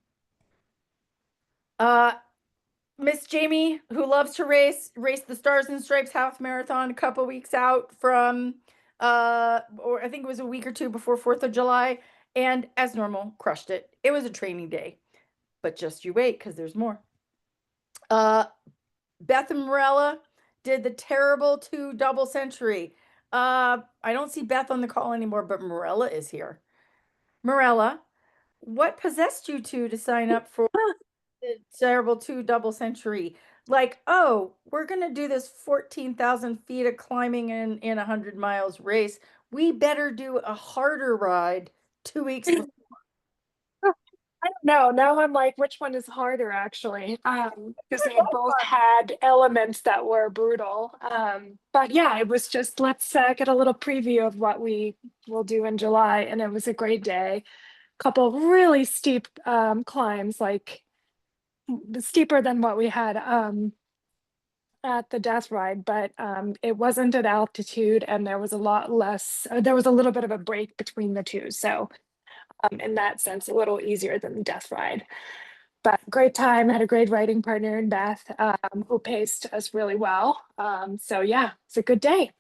Miss Jamie, who loves to race the Stars and Stripes half marathon a couple weeks out from, or I think it was a week or two before 4th of July, and as normal, crushed it. It was a training day, but just you wait, because there's more. Beth and Morella did the terrible 2 double century. I don't see Beth on the call anymore, but Morella is here. Morella, what possessed you two to sign up for the terrible 2 double century? Like, oh, we're gonna do this 14,000 feet of climbing in 100 miles race. We better do a harder ride 2 weeks before. I don't know. Now I'm like, which one is harder actually? Because they both had elements that were brutal. But yeah, it was just, let's get a little preview of what we will do in July. And it was a great day. Couple really steep climbs, like steeper than what we had at the death ride, but it wasn't at altitude, and there was a lot less, there was a little bit of a break between the two. So in that sense, a little easier than the death ride. But great time, had a great riding partner in Beth, who paced us really well. So yeah, it's a good day.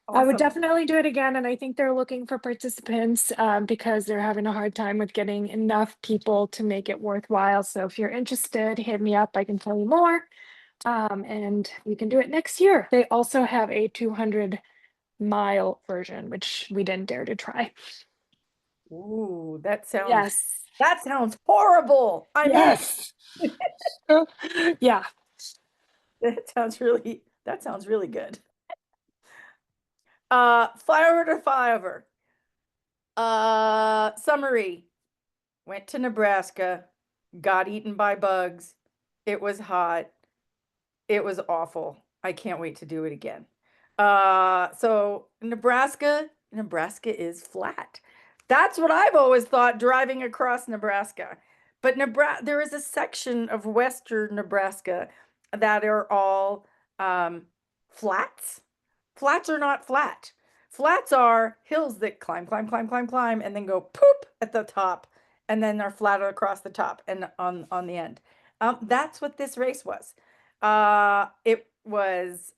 I would Awesome. definitely do it again, and I think they're looking for participants because they're having a hard time with getting enough people to make it worthwhile. So if you're interested, hit me up, I can tell you more. And you can do it next year. They also have a 200-mile version, which we didn't dare to try. Ooh, that sounds horrible. I mean, Yes. Yeah. that sounds really good. Flyover to flyover. Summary. Went to Nebraska, got eaten by bugs. It was hot. It was awful. I can't wait to do it again. So Nebraska is flat. That's what I've always thought driving across Nebraska. But Nebraska, there is a section of western Nebraska that are all flats. Flats are not flat. Flats are hills that climb, climb, climb, climb, climb, and then go poop at the top, and then are flat across the top and on the end. That's what this race was. It was.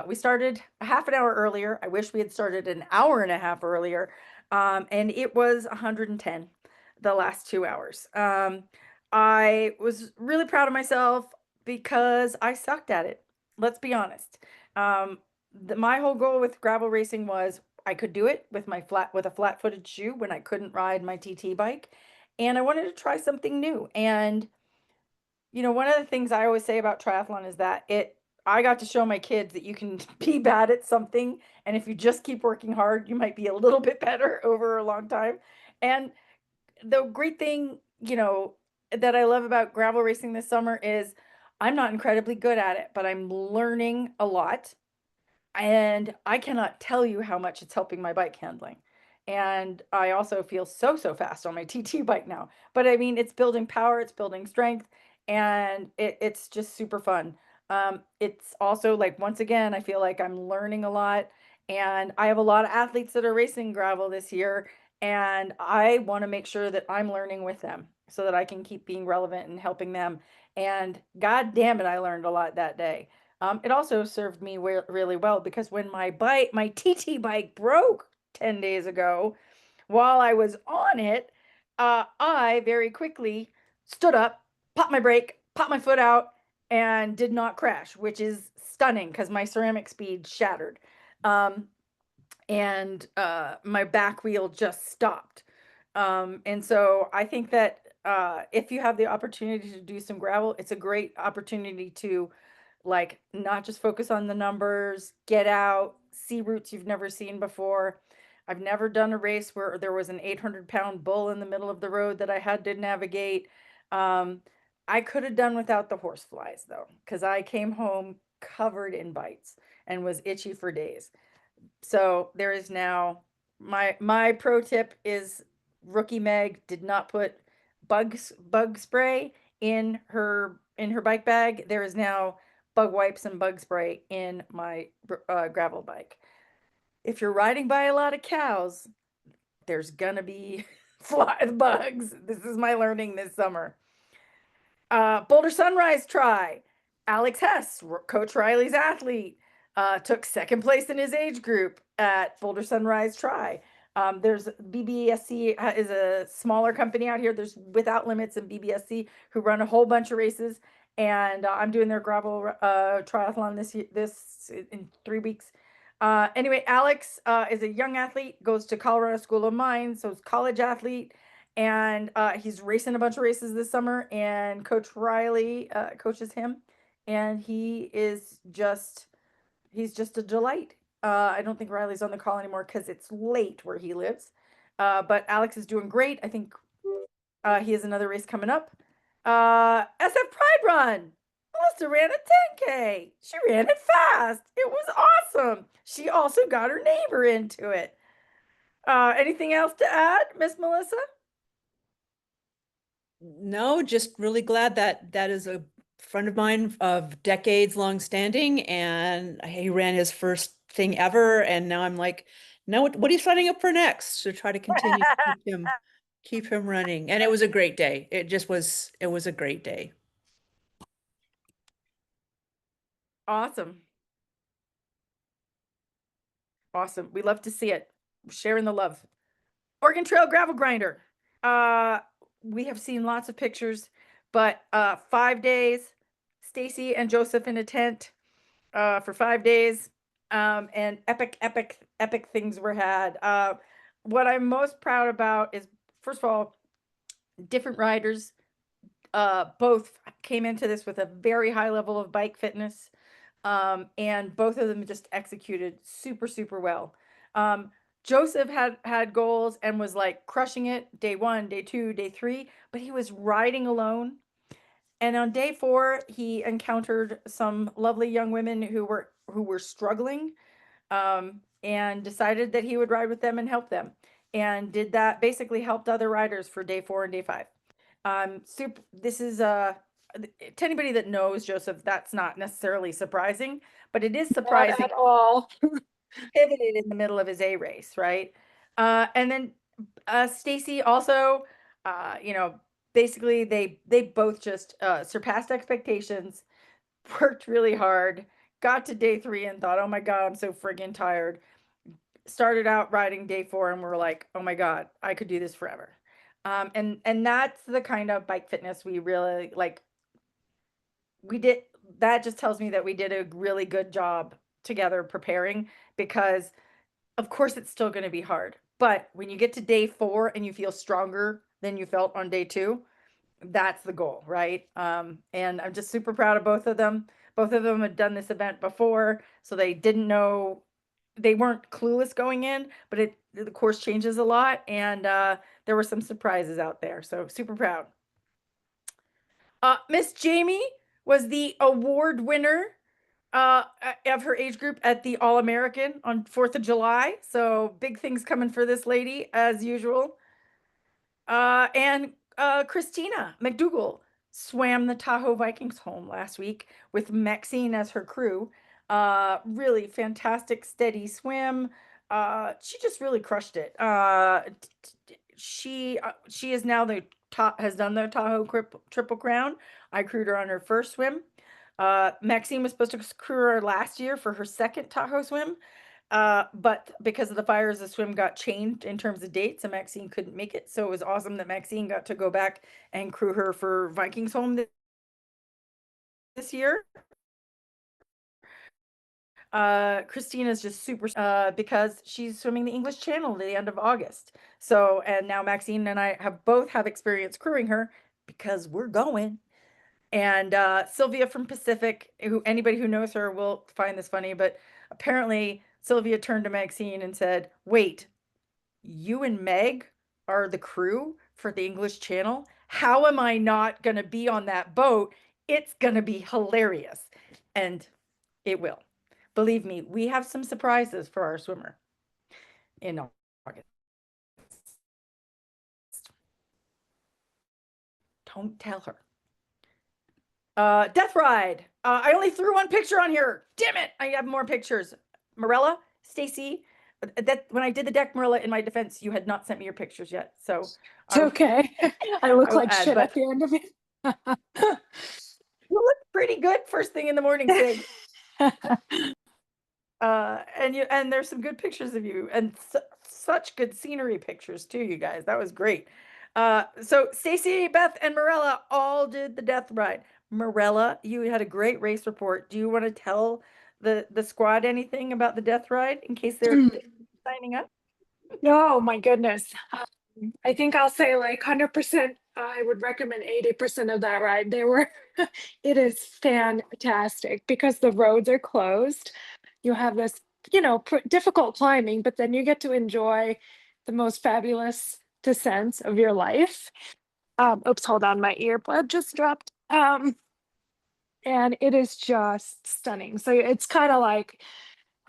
We started a half an hour earlier. I wish we had started an hour and a half earlier. And it was 110 the last 2 hours. I was really proud of myself because I sucked at it. Let's be honest. My whole goal with gravel racing was I could do it with a flat-footed shoe when I couldn't ride my TT bike, and I wanted to try something new. And one of the things I always say about triathlon is that I got to show my kids that you can be bad at something, and if you just keep working hard, you might be a little bit better over a long time. And the great thing, that I love about gravel racing this summer is I'm not incredibly good at it, but I'm learning a lot. And I cannot tell you how much it's helping my bike handling. And I also feel so fast on my TT bike now. But I mean, it's building power, it's building strength, and it's just super fun. It's also like, once again, I feel like I'm learning a lot. And I have a lot of athletes that are racing gravel this year. And I want to make sure that I'm learning with them so that I can keep being relevant and helping them. And God damn it, I learned a lot that day. It also served me really well because when my TT bike broke 10 days ago, while I was on it, I very quickly stood up, popped my brake, popped my foot out, and did not crash, which is stunning because my ceramic speed shattered. And my back wheel just stopped. And so I think that if you have the opportunity to do some gravel, it's a great opportunity to like not just focus on the numbers, get out, see routes you've never seen before. I've never done a race where there was an 800-pound bull in the middle of the road that I had to navigate. I could have done without the horse flies though, because I came home covered in bites and was itchy for days. So there is now my pro tip is rookie Meg did not put bug spray in her bike bag. There is now bug wipes and bug spray in my gravel bike. If you're riding by a lot of cows, there's gonna be bugs. This is my learning this summer. Boulder Sunrise Try. Alex Hess, Coach Riley's athlete, took second place in his age group at Boulder Sunrise Try. There's BBSC is a smaller company out here. There's Without Limits and BBSC who run a whole bunch of races, and I'm doing their gravel triathlon this in 3 weeks. Anyway, Alex is a young athlete, goes to Colorado School of Mines, so he's a college athlete, and he's racing a bunch of races this summer, and Coach Riley coaches him, and he's just a delight. I don't think Riley's on the call anymore because it's late where he lives, but Alex is doing great. I think he has another race coming up. SF Pride Run. Melissa ran a 10K. She ran it fast. It was awesome. She also got her neighbor into it. Anything else to add, Miss Melissa? No, just really glad that that is a friend of mine of decades long standing, and he ran his first thing ever, and now I'm like, no, what he's signing up for next to try to continue to keep him running. And it was a great day. It was a great day. Awesome. Awesome. We love to see it. Sharing the love. Oregon Trail Gravel Grinder. We have seen lots of pictures, but 5 days, Stacy and Joseph in a tent for 5 days, and epic things were had. What I'm most proud about is, first of all, different riders both came into this with a very high level of bike fitness, and both of them just executed super well. Joseph had goals and was like crushing it day 1, day 2, day 3, but he was riding alone. And on day 4, he encountered some lovely young women who were struggling, and decided that he would ride with them and help them, and did that, basically helped other riders for day 4 and day 5. This is to anybody that knows Joseph, that's not necessarily surprising, but it is Not surprising at all. pivoted in the middle of his A race, right? And then Stacy also, you know, basically they both just surpassed expectations, worked really hard, got to day 3 and thought, oh my God, I'm so friggin' tired. Started out riding day 4 and we're like, oh my God, I could do this forever. And that's the kind of bike fitness we really like. We did that just tells me that we did a really good job together preparing, because of course it's still going to be hard. But when you get to day 4 and you feel stronger than you felt on day 2, that's the goal, right? And I'm just super proud of both of them. Both of them had done this event before, so they didn't know, they weren't clueless going in, but the course changes a lot, and there were some surprises out there. So super proud. Miss Jamie was the award winner of her age group at the All American on 4th of July. So big things coming for this lady as usual. And Christina McDougall swam the Tahoe Vikings home last week with Maxine as her crew. Really fantastic, steady swim. She just really crushed it. She is now the top, has done the Tahoe Triple Crown. I crewed her on her first swim. Maxine was supposed to crew her last year for her second Tahoe swim. But because of the fires, the swim got changed in terms of dates, and Maxine couldn't make it. So it was awesome that Maxine got to go back and crew her for Vikings home this year. Christina's just super because she's swimming the English Channel at the end of August. So, and now Maxine and I have experience crewing her because we're going. And Sylvia from Pacific, who anybody who knows her will find this funny, but apparently Sylvia turned to Maxine and said, "Wait, you and Meg are the crew for the English Channel? How am I not going to be on that boat? It's going to be hilarious." And it will. Believe me, we have some surprises for our swimmer in August. Don't tell her. Death Ride. I only threw one picture on here. Damn it. I have more pictures. Morella, Stacy, that when I did the deck, Morella, in my defense, you had not sent me your pictures yet. So It's okay. I look will like add, shit but at the end of it. you look pretty good first thing in the morning, Sig. And there's some good pictures of you, and such good scenery pictures too, you guys. That was great. So Stacy, Beth, and Morella all did the Death Ride. Morella, you had a great race report. Do you want to tell the squad anything about the Death Ride in case they're signing up? Oh my goodness. I think I'll say like 100%. I would recommend 80% of that ride. It is fantastic because the roads are closed. You have this, difficult climbing, but then you get to enjoy the most fabulous descents of your life. Oops, hold on, my earbud just dropped. And it is just stunning. So it's kind of like,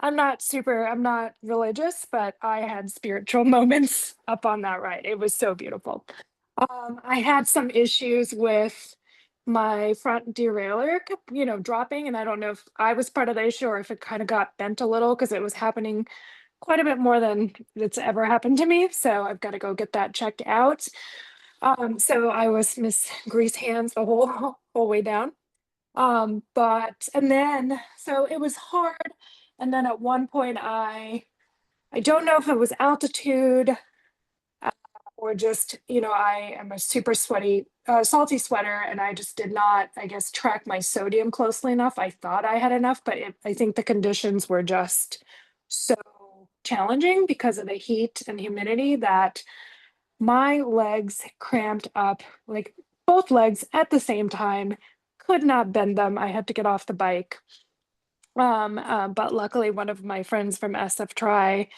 I'm not religious, but I had spiritual moments up on that ride. It was so beautiful. I had some issues with my front derailleur, dropping, and I don't know if I was part of the issue or if it kind of got bent a little because it was happening quite a bit more than it's ever happened to me. So I've got to go get that checked out. So I was Miss Grease Hands the whole way down. And then so it was hard. And then at one point I don't know if it was altitude or just, I am a super sweaty, salty sweater, and I just did not, I guess, track my sodium closely enough. I thought I had enough, but I think the conditions were just so challenging because of the heat and humidity that my legs cramped up, like both legs at the same time, could not bend them. I had to get off the bike. But luckily one of my friends from SF Tri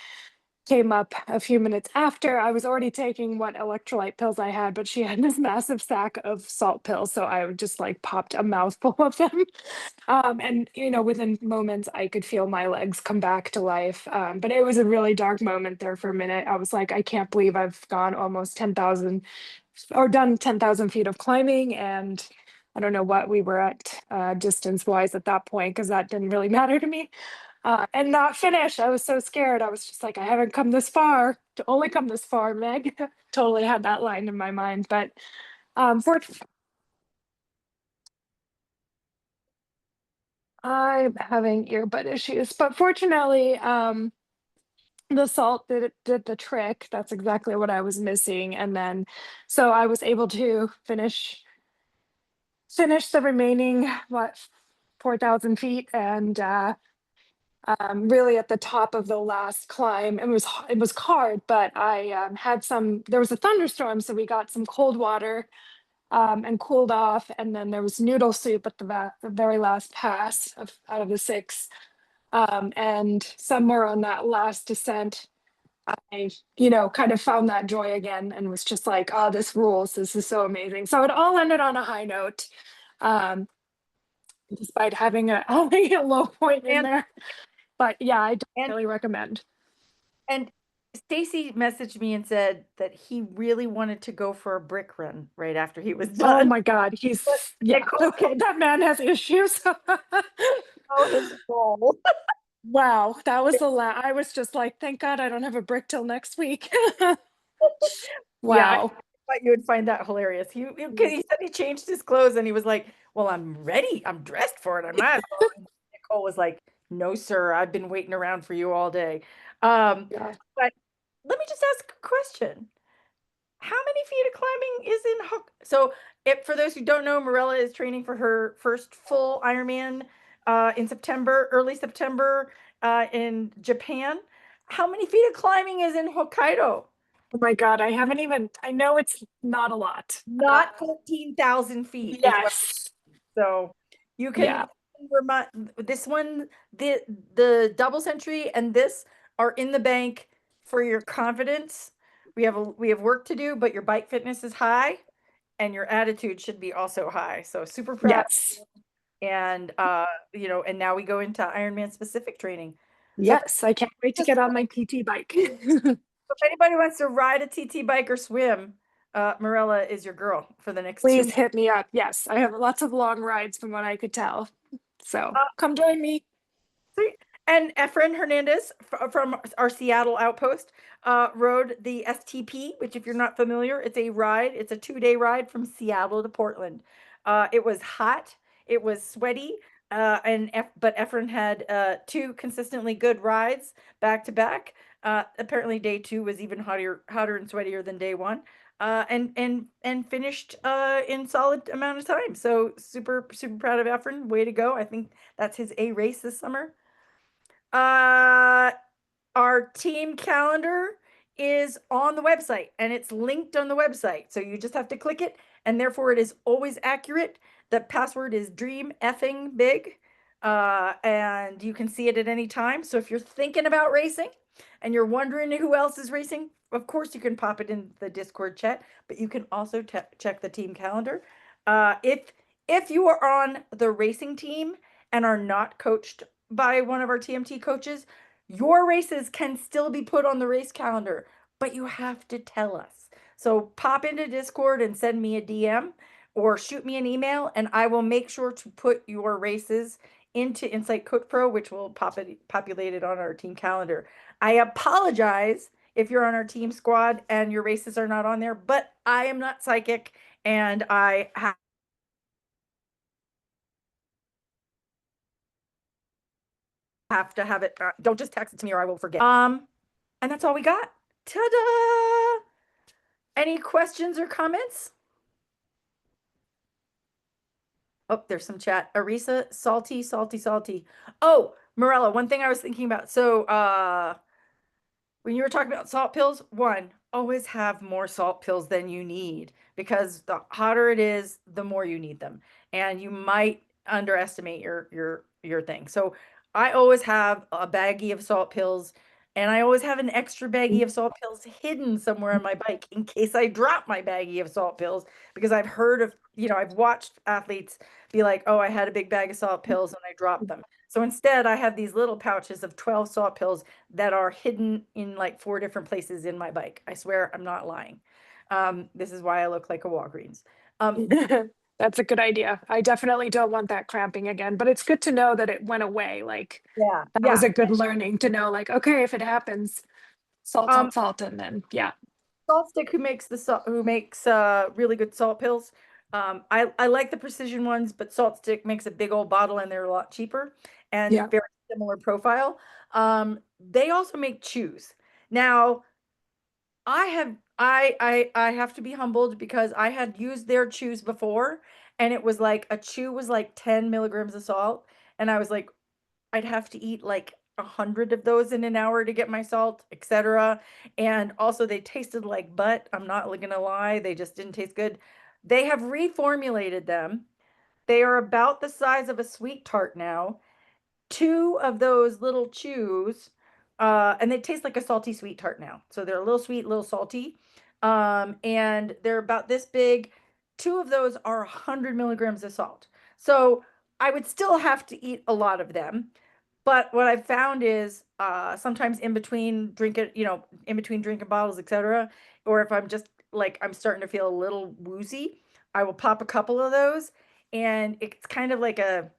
came up a few minutes after. I was already taking what electrolyte pills I had, but she had this massive sack of salt pills. So I just like popped a mouthful of them. And within moments I could feel my legs come back to life. But it was a really dark moment there for a minute. I was like, I can't believe I've gone almost 10,000 or done 10,000 feet of climbing, and I don't know what we were at distance wise at that point, because that didn't really matter to me. And not finished. I was so scared. I was just like, I haven't come this far to only come this far, Meg. Totally had that line in my mind. But I'm having earbud issues, but fortunately, the salt did the trick. That's exactly what I was missing. And then so I was able to finish the remaining 4,000 feet, and really at the top of the last climb. It was hard, but I there was a thunderstorm, so we got some cold water and cooled off, and then there was noodle soup at the very last pass out of the 6. And somewhere on that last descent, I, kind of found that joy again and was just like, oh, this rules. This is so amazing. So it all ended on a high note, despite having a low point in And- there. But yeah, I And- definitely recommend. And Stacy messaged me and said that he really wanted to go for a brick run right after he was Oh done. my God, yeah, Nicole. okay, that man has issues. Oh, his goal. Wow, that was I was just like, thank God I don't have a brick till next week. Wow. Thought you would find that hilarious. He said he changed his clothes and he was like, "Well, I'm ready. I'm dressed for it. I might as well." And Nicole was like, "No, sir. I've been waiting around for you all day." Yeah. But let me just ask a question. How many feet of climbing is in So, if for those who don't know, Morella is training for her first full Ironman in September, early September, in Japan. How many feet of climbing is in Hokkaido? Oh my God, I know it's not a lot. Not 14,000 feet. is what- Yes. So you can Yeah. remind this one, the double century and this are in the bank for your confidence. We have work to do, but your bike fitness is high and your attitude should be also high. So super proud. Yes. And and now we go into Ironman specific training. Yes, I can't wait to get on my PT bike. So if anybody wants to ride a TT bike or swim, Morella is your girl for the next 2 Please months. hit me up. Yes, I have lots of long rides from what I could tell. So come join me. Sweet. And Efren Hernandez from our Seattle outpost rode the STP, which if you're not familiar, it's a ride. It's a 2-day ride from Seattle to Portland. It was hot. It was sweaty. But Efren had 2 consistently good rides back to back. Apparently day 2 was even hotter and sweatier than day 1. And finished in solid amount of time. So super proud of Efren. Way to go. I think that's his A race this summer. Our team calendar is on the website and it's linked on the website. So you just have to click it, and therefore it is always accurate. The password is dream effing big. And you can see it at any time. So if you're thinking about racing and you're wondering who else is racing, of course you can pop it in the Discord chat, but you can also check the team calendar. If you are on the racing team and are not coached by one of our TMT coaches, your races can still be put on the race calendar, but you have to tell us. So pop into Discord and send me a DM or shoot me an email, and I will make sure to put your races into Insight Coach Pro, which will populate it on our team calendar. I apologize if you're on our team squad and your races are not on there, but I am not psychic and I have to have it. Don't just text it to me or I will forget. And that's all we got. Ta-da! Any questions or comments? Oh, there's some chat. Arisa, salty, salty, salty. Oh, Morella, one thing I was thinking about. So, when you were talking about salt pills, one, always have more salt pills than you need because the hotter it is, the more you need them. And you might underestimate your thing. So I always have a baggie of salt pills, and I always have an extra baggie of salt pills hidden somewhere on my bike in case I drop my baggie of salt pills, because I've heard of, I've watched athletes be like, "Oh, I had a big bag of salt pills and I dropped them." So instead, I have these little pouches of 12 salt pills that are hidden in like 4 different places in my bike. I swear I'm not lying. This is why I look like a Walgreens. That's a good idea. I definitely don't want that cramping again, but it's good to know that it went away. Like Yeah, that yeah. was a good learning to know, like, okay, if it happens, salt, Um, salt, salt, and then yeah. Salt Stick, who makes really good salt pills. I like the precision ones, but Salt Stick makes a big old bottle and they're a lot cheaper and Yeah. very similar profile. They also make chews. Now, I have to be humbled because I had used their chews before, and it was like a chew was like 10 milligrams of salt, and I was like, I'd have to eat like 100 of those in an hour to get my salt, etc. And also they tasted like butt. I'm not gonna lie, they just didn't taste good. They have reformulated them. They are about the size of a sweet tart now. Two of those little chews, and they taste like a salty sweet tart now. So they're a little sweet, a little salty. And they're about this big. Two of those are 100 milligrams of salt. So I would still have to eat a lot of them. But what I've found is sometimes in between drinking, in between drinking bottles, etc., or if I'm just like I'm starting to feel a little woozy, I will pop a couple of those, and it's kind of like a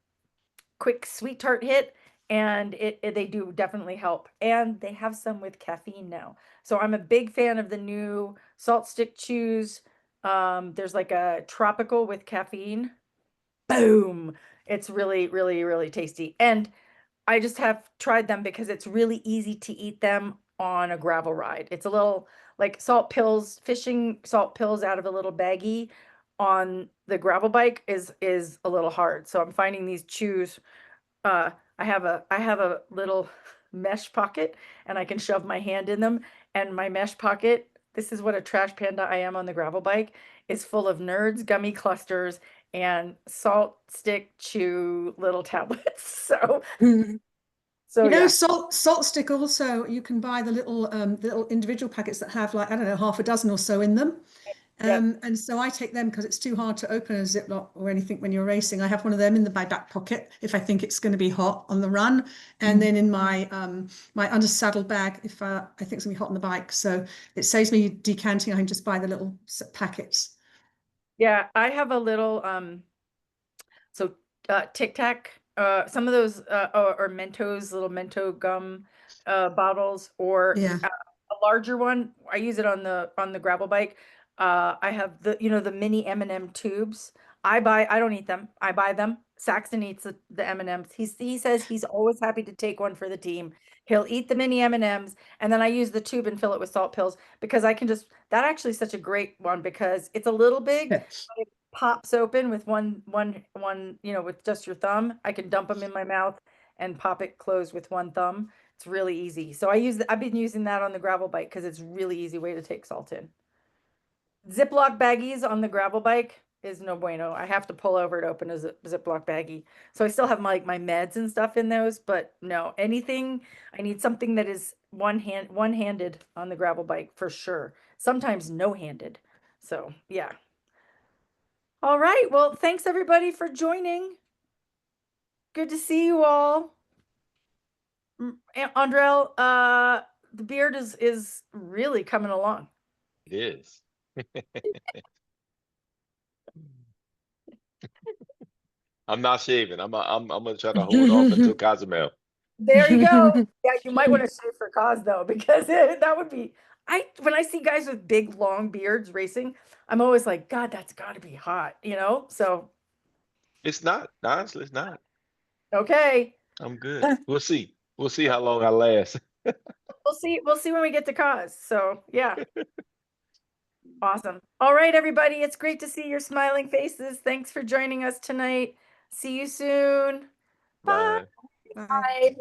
quick sweet tart hit, and they do definitely help. And they have some with caffeine now. So I'm a big fan of the new Salt Stick chews. There's like a tropical with caffeine. Boom. It's really, really, really tasty. And I just have tried them because it's really easy to eat them on a gravel ride. It's a little like salt pills, fishing salt pills out of a little baggie on the gravel bike is a little hard. So I'm finding these chews. I have a little mesh pocket, and I can shove my hand in them, and my mesh pocket, this is what a trash panda I am on the gravel bike, is full of Nerds gummy clusters and Salt Stick chew little tablets. So You know, yeah. salt stick also, you can buy the little individual packets that have like, I don't know, half a dozen or so in them. Yep. And so I take them because it's too hard to open a Ziploc or anything when you're racing. I have one of them in my back pocket if I think it's going to be hot on the run, and then in my under saddle bag if I think it's going to be hot on the bike. So it saves me decanting. I can just buy the little packets. Yeah, I have a little so Tic Tac, some of those or Mentos, little Mento gum bottles, or Yeah. a larger one. I use it on the gravel bike. I have the mini M&M tubes. I don't eat them. I buy them. Saxton eats the M&Ms. He says he's always happy to take one for the team. He'll eat the mini M&Ms, and then I use the tube and fill it with salt pills because I can just that actually is such a great one because it's a little big, but it pops open with one, with just your thumb. I can dump them in my mouth and pop it closed with one thumb. It's really easy. So I've been using that on the gravel bike because it's really easy way to take salt in. Ziploc baggies on the gravel bike is no bueno. I have to pull over to open a Ziploc baggie. So I still have my meds and stuff in those, but no, anything, I need something that is one-handed on the gravel bike for sure. Sometimes no-handed. So yeah. All right. Well, thanks everybody for joining. Good to see you all. Andrel, the beard is really coming along. It is. I'm not shaving. I'm gonna try to hold off until Cozumel. There you go. Yeah, you might want to shave for cause though, because that would be when I see guys with big long beards racing, I'm always like, God, that's gotta be hot. So It's not. Honestly, it's not. okay. I'm good. We'll see. We'll see how long I last. We'll see when we get to cause. So yeah. Awesome. All right, everybody. It's great to see your smiling faces. Thanks for joining us tonight. See you soon. Bye. Bye. Bye. Bye.